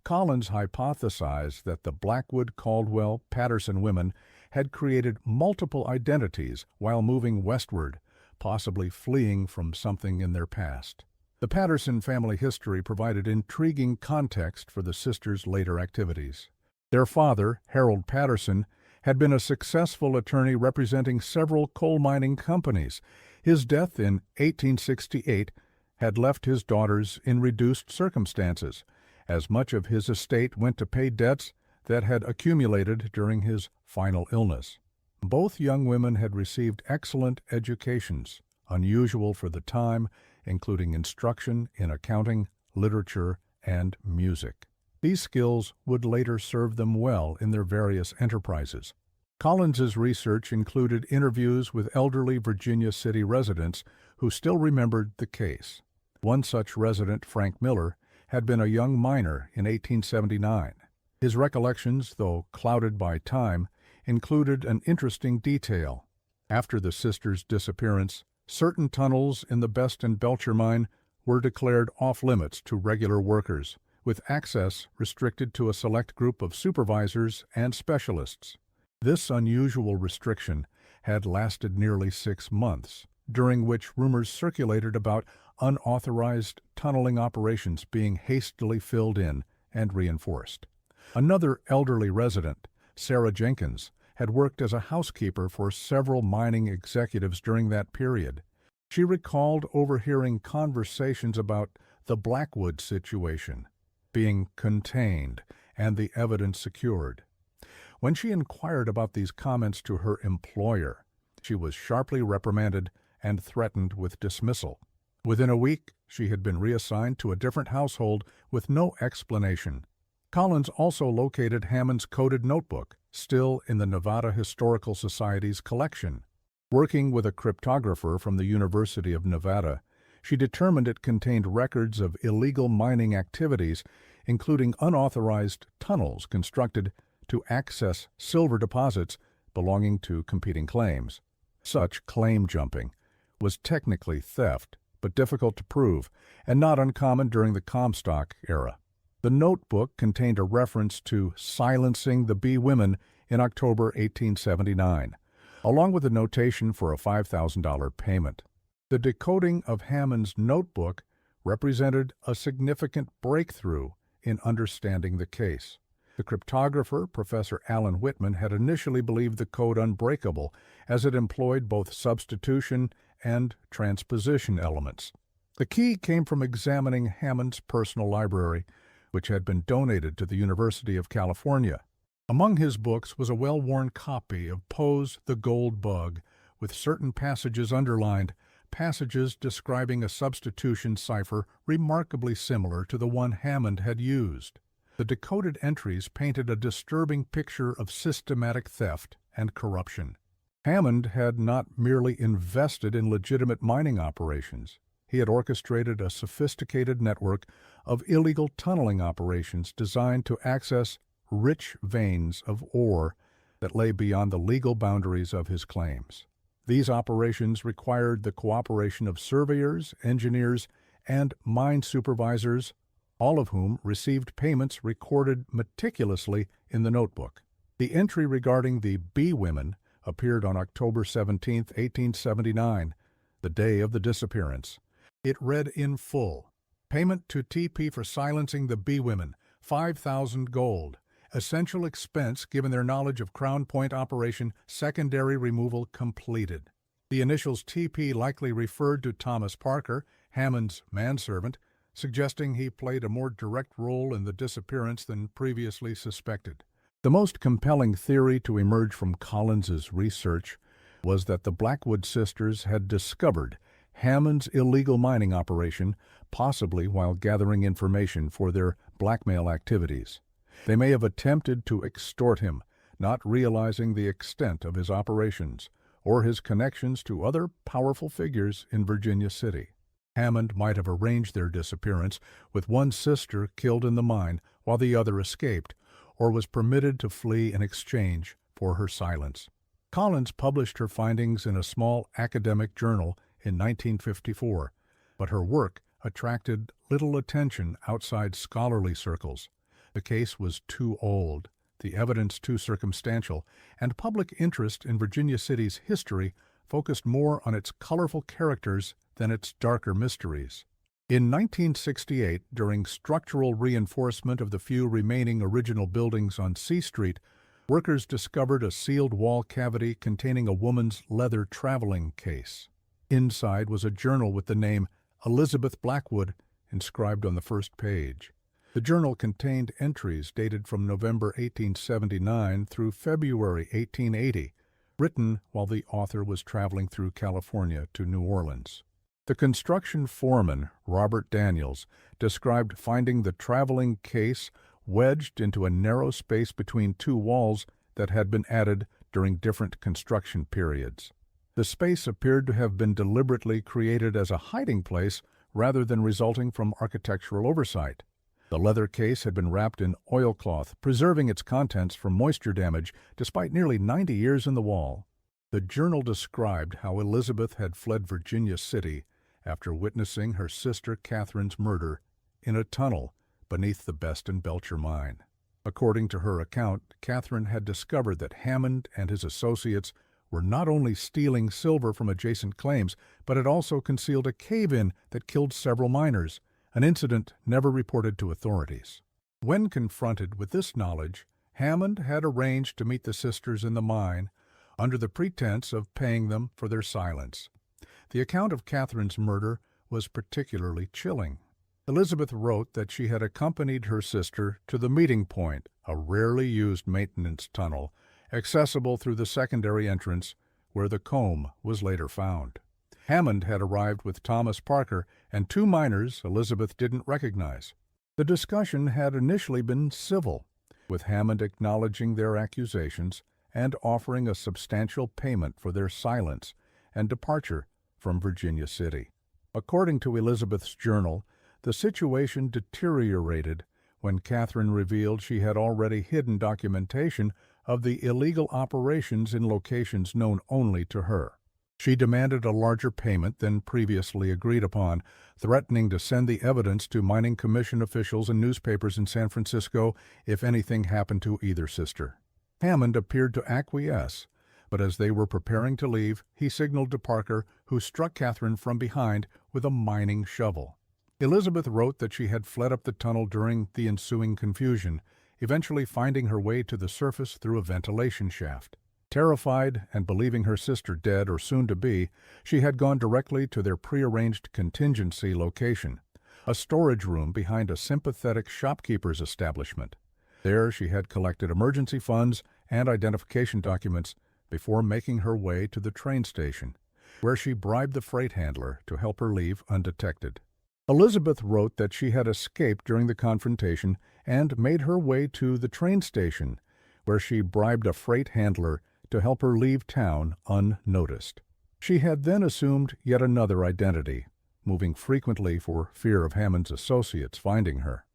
Collins hypothesized that the Blackwood-Caldwell-Patterson women had created multiple identities while moving westward, possibly fleeing from something in their past. The Patterson family history provided intriguing context for the sisters' later activities. Their father, Harold Patterson, had been a successful attorney representing several coal mining companies. His death in 1868 had left his daughters in reduced circumstances, as much of his estate went to pay debts that had accumulated during his final illness. Both young women had received excellent educations, unusual for the time, including instruction in accounting, literature, and music. These skills would later serve them well in their various enterprises. Collins's research included interviews with elderly Virginia City residents who still remembered the case. One such resident, Frank Miller, had been a young miner in 1879. His recollections, though clouded by time, included an interesting detail. After the sisters' disappearance, certain tunnels in the Best and Belcher mine were declared off-limits to regular workers, with access restricted to a select group of supervisors and specialists. This unusual restriction had lasted nearly 6 months, during which rumors circulated about unauthorized tunneling operations being hastily filled in and reinforced. Another elderly resident, Sarah Jenkins, had worked as a housekeeper for several mining executives during that period. She recalled overhearing conversations about the Blackwood situation being contained and the evidence secured. When she inquired about these comments to her employer, she was sharply reprimanded and threatened with dismissal. Within a week, she had been reassigned to a different household with no explanation. Collins also located Hammond's coded notebook, still in the Nevada Historical Society's collection. Working with a cryptographer from the University of Nevada, she determined it contained records of illegal mining activities, including unauthorized tunnels constructed to access silver deposits belonging to competing claims. Such claim jumping was technically theft, but difficult to prove, and not uncommon during the Comstock era. The notebook contained a reference to silencing the bee women in October 1879, along with a notation for a $5,000 payment. The decoding of Hammond's notebook represented a significant breakthrough in understanding the case. The cryptographer, Professor Alan Whitman, had initially believed the code unbreakable, as it employed both substitution and transposition elements. The key came from examining Hammond's personal library, which had been donated to the University of California. Among his books was a well-worn copy of Poe's The Gold Bug, with certain passages underlined, passages describing a substitution cipher remarkably similar to the one Hammond had used. The decoded entries painted a disturbing picture of systematic theft and corruption. Hammond had not merely invested in legitimate mining operations. He had orchestrated a sophisticated network of illegal tunneling operations designed to access rich veins of ore that lay beyond the legal boundaries of his claims. These operations required the cooperation of surveyors, engineers, and mine supervisors, all of whom received payments recorded meticulously in the notebook. The entry regarding the bee women appeared on October 17, 1879, the day of the disappearance. It read in full, "Payment to TP for silencing the bee women, 5,000 gold. Essential expense given their knowledge of Crown Point operation, secondary removal completed." The initials TP likely referred to Thomas Parker, Hammond's manservant, suggesting he played a more direct role in the disappearance than previously suspected. The most compelling theory to emerge from Collins's research was that the Blackwood sisters had discovered Hammond's illegal mining operation, possibly while gathering information for their blackmail activities. They may have attempted to extort him, not realizing the extent of his operations or his connections to other powerful figures in Virginia City. Hammond might have arranged their disappearance, with one sister killed in the mine while the other escaped, or was permitted to flee in exchange for her silence. Collins published her findings in a small academic journal in 1954, but her work attracted little attention outside scholarly circles. The case was too old, the evidence too circumstantial, and public interest in Virginia City's history focused more on its colorful characters than its darker mysteries. In 1968, during structural reinforcement of the few remaining original buildings on C Street, workers discovered a sealed wall cavity containing a woman's leather traveling case. Inside was a journal with the name Elizabeth Blackwood inscribed on the first page. The journal contained entries dated from November 1879 through February 1880, written while the author was traveling through California to New Orleans. The construction foreman, Robert Daniels, described finding the traveling case wedged into a narrow space between two walls that had been added during different construction periods. The space appeared to have been deliberately created as a hiding place rather than resulting from architectural oversight. The leather case had been wrapped in oilcloth, preserving its contents from moisture damage despite nearly 90 years in the wall. The journal described how Elizabeth had fled Virginia City after witnessing her sister Catherine's murder in a tunnel beneath the Best and Belcher mine. According to her account, Catherine had discovered that Hammond and his associates were not only stealing silver from adjacent claims, but had also concealed a cave-in that killed several miners, an incident never reported to authorities. When confronted with this knowledge, Hammond had arranged to meet the sisters in the mine under the pretense of paying them for their silence. The account of Catherine's murder was particularly chilling. Elizabeth wrote that she had accompanied her sister to the meeting point, a rarely used maintenance tunnel, accessible through the secondary entrance where the comb was later found. Hammond had arrived with Thomas Parker and two miners Elizabeth didn't recognize. The discussion had initially been civil, with Hammond acknowledging their accusations and offering a substantial payment for their silence and departure from Virginia City. According to Elizabeth's journal, the situation deteriorated when Catherine revealed she had already hidden documentation of the illegal operations in locations known only to her. She demanded a larger payment than previously agreed upon, threatening to send the evidence to mining commission officials and newspapers in San Francisco if anything happened to either sister. Hammond appeared to acquiesce, but as they were preparing to leave, he signaled to Parker, who struck Catherine from behind with a mining shovel. Elizabeth wrote that she had fled up the tunnel during the ensuing confusion, eventually finding her way to the surface through a ventilation shaft. Terrified and believing her sister dead or soon to be, she had gone directly to their prearranged contingency location, a storage room behind a sympathetic shopkeeper's establishment. There she had collected emergency funds and identification documents before making her way to the train station, where she bribed the freight handler to help her leave undetected. Elizabeth wrote that she had escaped during the confrontation and made her way to the train station, where she bribed a freight handler to help her leave town unnoticed. She had then assumed yet another identity, moving frequently for fear of Hammond's associates finding her.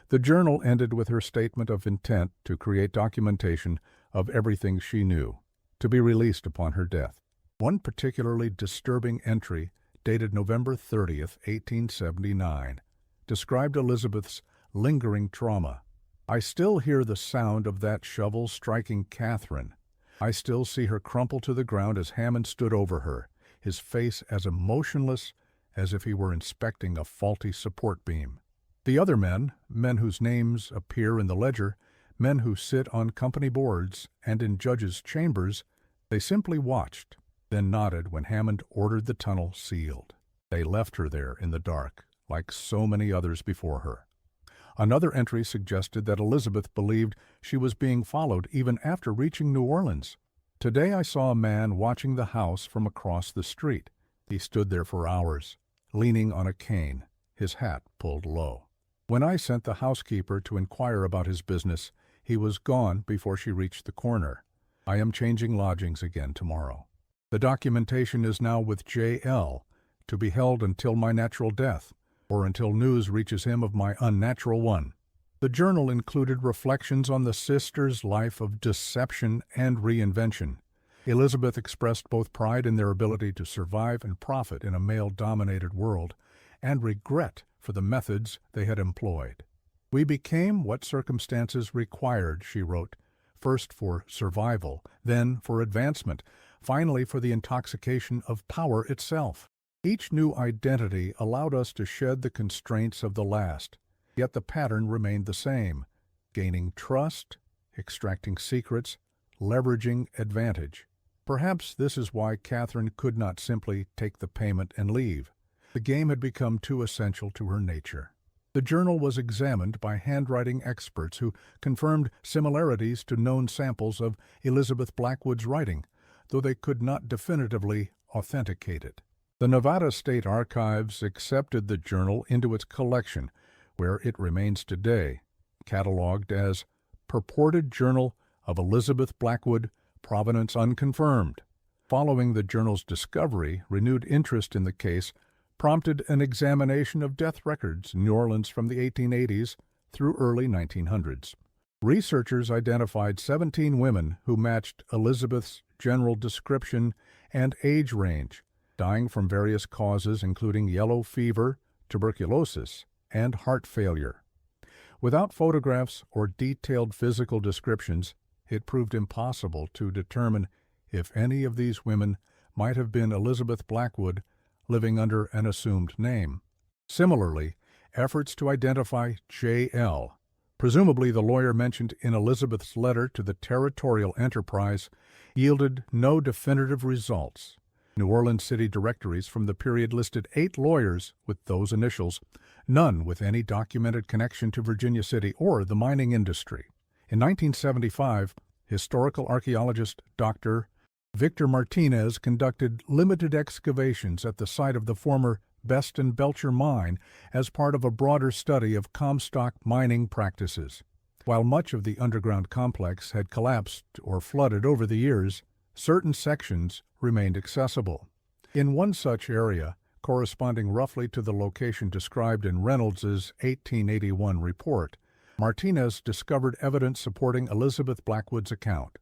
The journal ended with her statement of intent to create documentation of everything she knew, to be released upon her death. One particularly disturbing entry, dated November 30th, 1879, described Elizabeth's lingering trauma. "I still hear the sound of that shovel striking Catherine. I still see her crumple to the ground as Hammond stood over her, his face as emotionless as if he were inspecting a faulty support beam. The other men whose names appear in the ledger, men who sit on company boards and in judges' chambers, they simply watched, then nodded when Hammond ordered the tunnel sealed. They left her there in the dark, like so many others before her." Another entry suggested that Elizabeth believed she was being followed even after reaching New Orleans. "Today I saw a man watching the house from across the street. He stood there for hours, leaning on a cane, his hat pulled low. When I sent the housekeeper to inquire about his business, he was gone before she reached the corner. I am changing lodgings again tomorrow. The documentation is now with J.L., to be held until my natural death, or until news reaches him of my unnatural one." The journal included reflections on the sisters' life of deception and reinvention. Elizabeth expressed both pride in their ability to survive and profit in a male-dominated world, and regret for the methods they had employed. "We became what circumstances required," she wrote, "first for survival, then for advancement, finally for the intoxication of power itself. Each new identity allowed us to shed the constraints of the last, yet the pattern remained the same: gaining trust, extracting secrets, leveraging advantage. Perhaps this is why Catherine could not simply take the payment and leave. The game had become too essential to her nature." The journal was examined by handwriting experts who confirmed similarities to known samples of Elizabeth Blackwood's writing, though they could not definitively authenticate it. The Nevada State Archives accepted the journal into its collection, where it remains today, cataloged as Purported Journal of Elizabeth Blackwood, Provenance Unconfirmed. Following the journal's discovery, renewed interest in the case prompted an examination of death records in New Orleans from the 1880s through early 1900s. Researchers identified 17 women who matched Elizabeth's general description and age range, dying from various causes including yellow fever, tuberculosis, and heart failure. Without photographs or detailed physical descriptions, it proved impossible to determine if any of these women might have been Elizabeth Blackwood living under an assumed name. Similarly, efforts to identify J.L., presumably the lawyer mentioned in Elizabeth's letter to the Territorial Enterprise, yielded no definitive results. New Orleans city directories from the period listed 8 lawyers with those initials, none with any documented connection to Virginia City or the mining industry. In 1975, historical archaeologist Dr. Victor Martinez conducted limited excavations at the site of the former Best and Belcher mine as part of a broader study of Comstock mining practices. While much of the underground complex had collapsed or flooded over the years, certain sections remained accessible. In one such area, corresponding roughly to the location described in Reynolds's 1881 report, Martinez discovered evidence supporting Elizabeth Blackwood's account.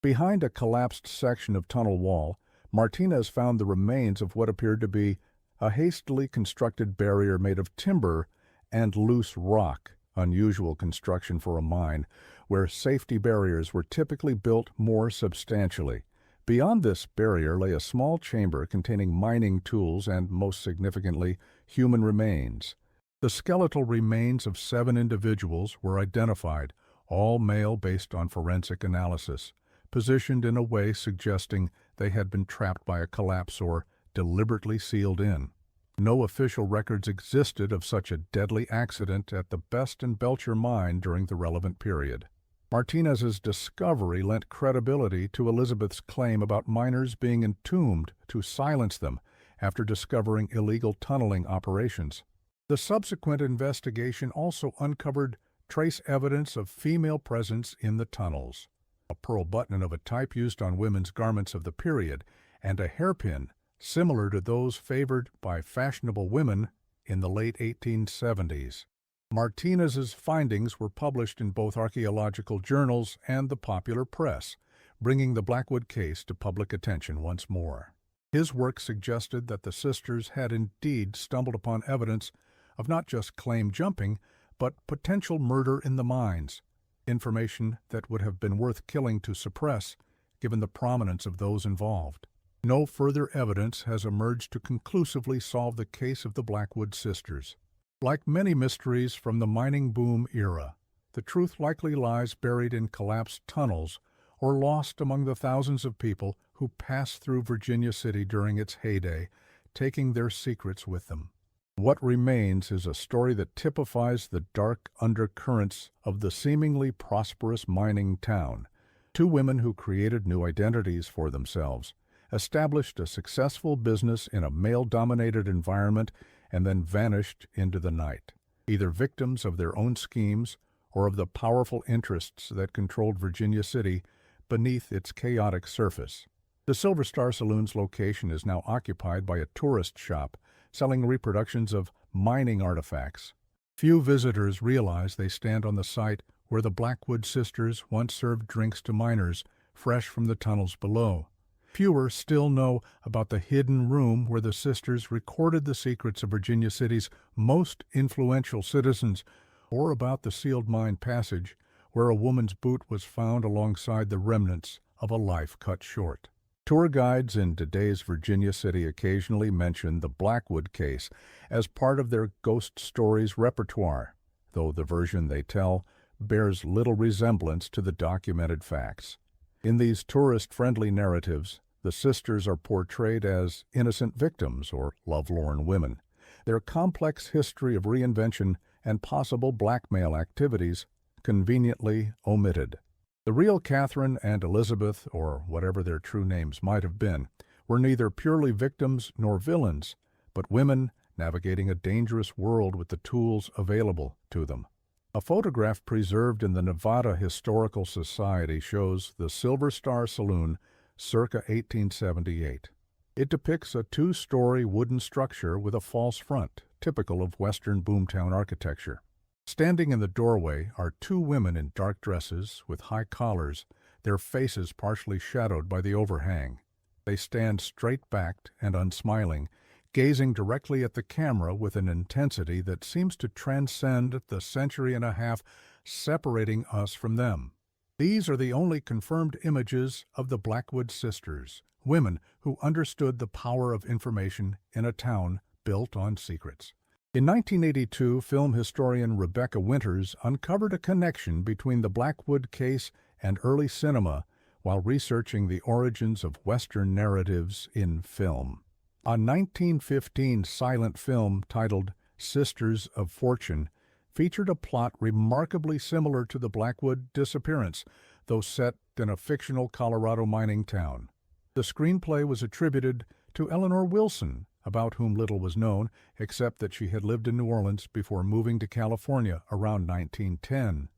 Behind a collapsed section of tunnel wall, Martinez found the remains of what appeared to be a hastily constructed barrier made of timber and loose rock, unusual construction for a mine, where safety barriers were typically built more substantially. Beyond this barrier lay a small chamber containing mining tools and, most significantly, human remains. The skeletal remains of 7 individuals were identified, all male based on forensic analysis, positioned in a way suggesting they had been trapped by a collapse or deliberately sealed in. No official records existed of such a deadly accident at the Best and Belcher mine during the relevant period. Martinez's discovery lent credibility to Elizabeth's claim about miners being entombed to silence them after discovering illegal tunneling operations. The subsequent investigation also uncovered trace evidence of female presence in the tunnels. A pearl button of a type used on women's garments of the period, and a hairpin similar to those favored by fashionable women in the late 1870s. Martinez's findings were published in both archaeological journals and the popular press, bringing the Blackwood case to public attention once more. His work suggested that the sisters had indeed stumbled upon evidence of not just claim jumping, but potential murder in the mines, information that would have been worth killing to suppress, given the prominence of those involved. No further evidence has emerged to conclusively solve the case of the Blackwood sisters. Like many mysteries from the mining boom era, the truth likely lies buried in collapsed tunnels or lost among the thousands of people who passed through Virginia City during its heyday, taking their secrets with them. What remains is a story that typifies the dark undercurrents of the seemingly prosperous mining town. 2 women who created new identities for themselves, established a successful business in a male-dominated environment, and then vanished into the night, either victims of their own schemes or of the powerful interests that controlled Virginia City beneath its chaotic surface. The Silver Star Saloon's location is now occupied by a tourist shop selling reproductions of mining artifacts. Few visitors realize they stand on the site where the Blackwood sisters once served drinks to miners fresh from the tunnels below. Fewer still know about the hidden room where the sisters recorded the secrets of Virginia City's most influential citizens, or about the sealed mine passage where a woman's boot was found alongside the remnants of a life cut short. Tour guides in today's Virginia City occasionally mention the Blackwood case as part of their ghost stories repertoire, though the version they tell bears little resemblance to the documented facts. In these tourist-friendly narratives, the sisters are portrayed as innocent victims or lovelorn women, their complex history of reinvention and possible blackmail activities conveniently omitted. The real Catherine and Elizabeth, or whatever their true names might have been, were neither purely victims nor villains, but women navigating a dangerous world with the tools available to them. A photograph preserved in the Nevada Historical Society shows the Silver Star Saloon circa 1878. It depicts a 2-story wooden structure with a false front, typical of Western boomtown architecture. Standing in the doorway are 2 women in dark dresses with high collars, their faces partially shadowed by the overhang. They stand straight-backed and unsmiling, gazing directly at the camera with an intensity that seems to transcend the century-and-a-half separating us from them. These are the only confirmed images of the Blackwood sisters, women who understood the power of information in a town built on secrets. In 1982, film historian Rebecca Winters uncovered a connection between the Blackwood case and early cinema while researching the origins of Western narratives in film. A 1915 silent film titled Sisters of Fortune featured a plot remarkably similar to the Blackwood disappearance, though set in a fictional Colorado mining town. The screenplay was attributed to Eleanor Wilson, about whom little was known, except that she had lived in New Orleans before moving to California around 1910.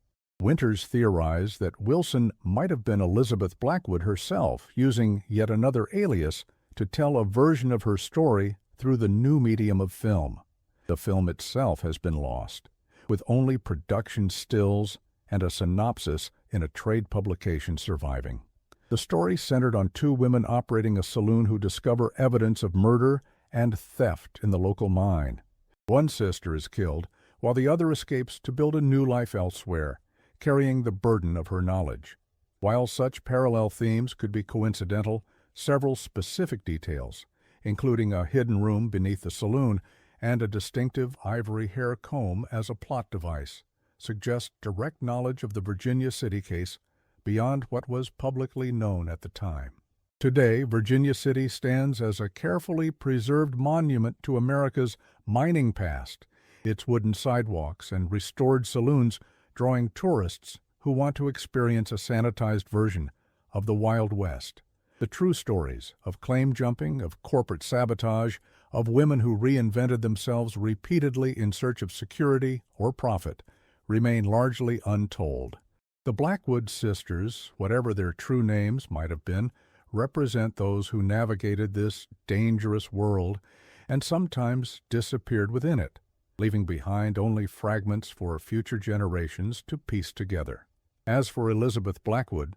Winters theorized that Wilson might have been Elizabeth Blackwood herself, using yet another alias to tell a version of her story through the new medium of film. The film itself has been lost, with only production stills and a synopsis in a trade publication surviving. The story centered on two women operating a saloon who discover evidence of murder and theft in the local mine. One sister is killed, while the other escapes to build a new life elsewhere, carrying the burden of her knowledge. While such parallel themes could be coincidental, several specific details, including a hidden room beneath the saloon and a distinctive ivory hair comb as a plot device, suggest direct knowledge of the Virginia City case beyond what was publicly known at the time. Today, Virginia City stands as a carefully preserved monument to America's mining past, its wooden sidewalks and restored saloons drawing tourists who want to experience a sanitized version of the Wild West. The true stories of claim jumping, of corporate sabotage, of women who reinvented themselves repeatedly in search of security or profit remain largely untold. The Blackwood sisters, whatever their true names might have been, represent those who navigated this dangerous world and sometimes disappeared within it, leaving behind only fragments for future generations to piece together. As for Elizabeth Blackwood,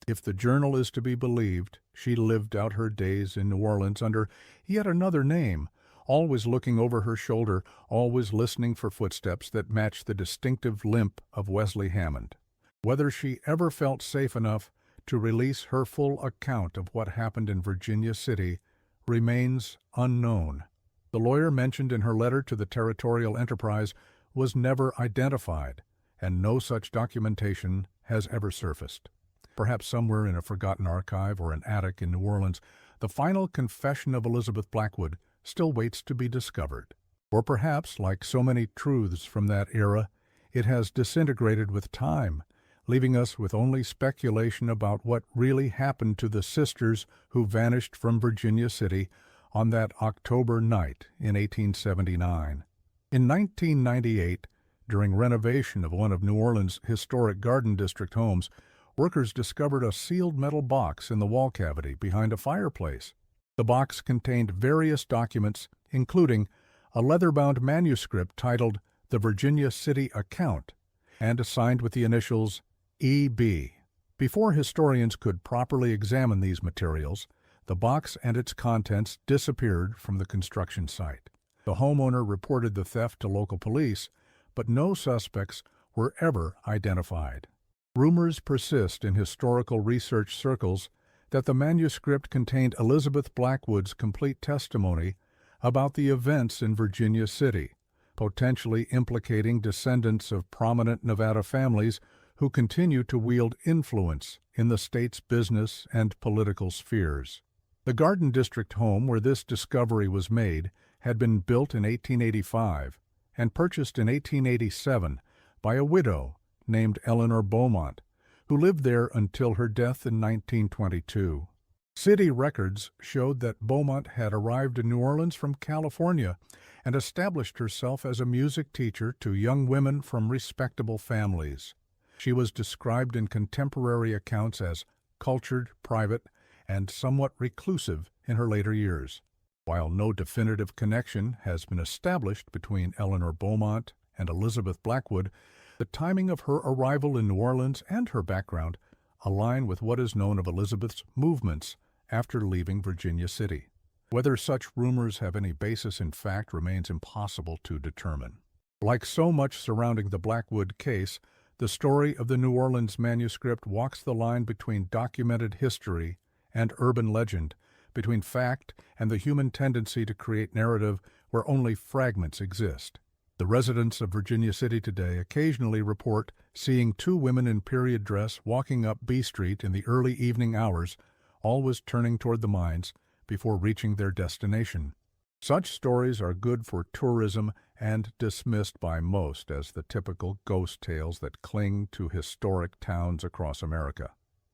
if the journal is to be believed, she lived out her days in New Orleans under yet another name, always looking over her shoulder, always listening for footsteps that matched the distinctive limp of Wesley Hammond. Whether she ever felt safe enough to release her full account of what happened in Virginia City remains unknown. The lawyer mentioned in her letter to the Territorial Enterprise was never identified, and no such documentation has ever surfaced. Perhaps somewhere in a forgotten archive or an attic in New Orleans, the final confession of Elizabeth Blackwood still waits to be discovered. Or perhaps, like so many truths from that era, it has disintegrated with time, leaving us with only speculation about what really happened to the sisters who vanished from Virginia City on that October night in 1879. In 1998, during renovation of one of New Orleans' historic Garden District homes, workers discovered a sealed metal box in the wall cavity behind a fireplace. The box contained various documents, including a leather-bound manuscript titled The Virginia City Account and signed with the initials E.B. Before historians could properly examine these materials, the box and its contents disappeared from the construction site. The homeowner reported the theft to local police, but no suspects were ever identified. Rumors persist in historical research circles that the manuscript contained Elizabeth Blackwood's complete testimony about the events in Virginia City, potentially implicating descendants of prominent Nevada families who continue to wield influence in the state's business and political spheres. The Garden District home where this discovery was made had been built in 1885 and purchased in 1887 by a widow named Eleanor Beaumont, who lived there until her death in 1922. City records showed that Beaumont had arrived in New Orleans from California and established herself as a music teacher to young women from respectable families. She was described in contemporary accounts as cultured, private, and somewhat reclusive in her later years. While no definitive connection has been established between Eleanor Beaumont and Elizabeth Blackwood, the timing of her arrival in New Orleans and her background align with what is known of Elizabeth's movements after leaving Virginia City. Whether such rumors have any basis in fact remains impossible to determine. Like so much surrounding the Blackwood case, the story of the New Orleans manuscript walks the line between documented history and urban legend, between fact and the human tendency to create narrative where only fragments exist. The residents of Virginia City today occasionally report seeing two women in period dress walking up B Street in the early evening hours, always turning toward the mines before reaching their destination. Such stories are good for tourism and dismissed by most as the typical ghost tales that cling to historic towns across America.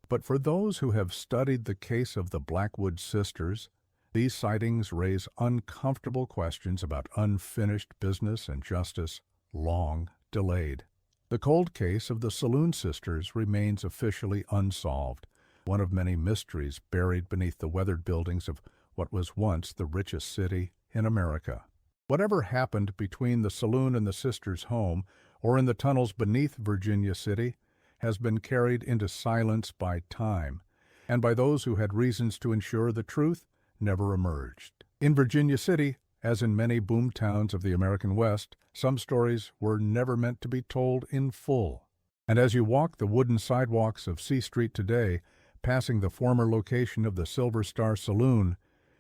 But for those who have studied the case of the Blackwood sisters, these sightings raise uncomfortable questions about unfinished business and justice long delayed. The cold case of the Saloon sisters remains officially unsolved, one of many mysteries buried beneath the weathered buildings of what was once the richest city in America. Whatever happened between the saloon and the sisters' home, or in the tunnels beneath Virginia City, has been carried into silence by time, and by those who had reasons to ensure the truth never emerged. In Virginia City, as in many boom towns of the American West, some stories were never meant to be told in full. And as you walk the wooden sidewalks of C Street today, passing the former location of the Silver Star Saloon,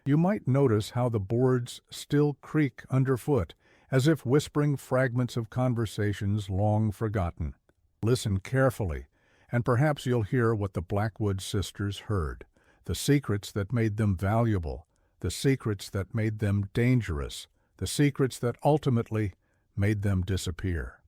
you might notice how the boards still creak underfoot, as if whispering fragments of conversations long forgotten. Listen carefully, and perhaps you'll hear what the Blackwood sisters heard, the secrets that made them valuable, the secrets that made them dangerous, the secrets that ultimately made them disappear.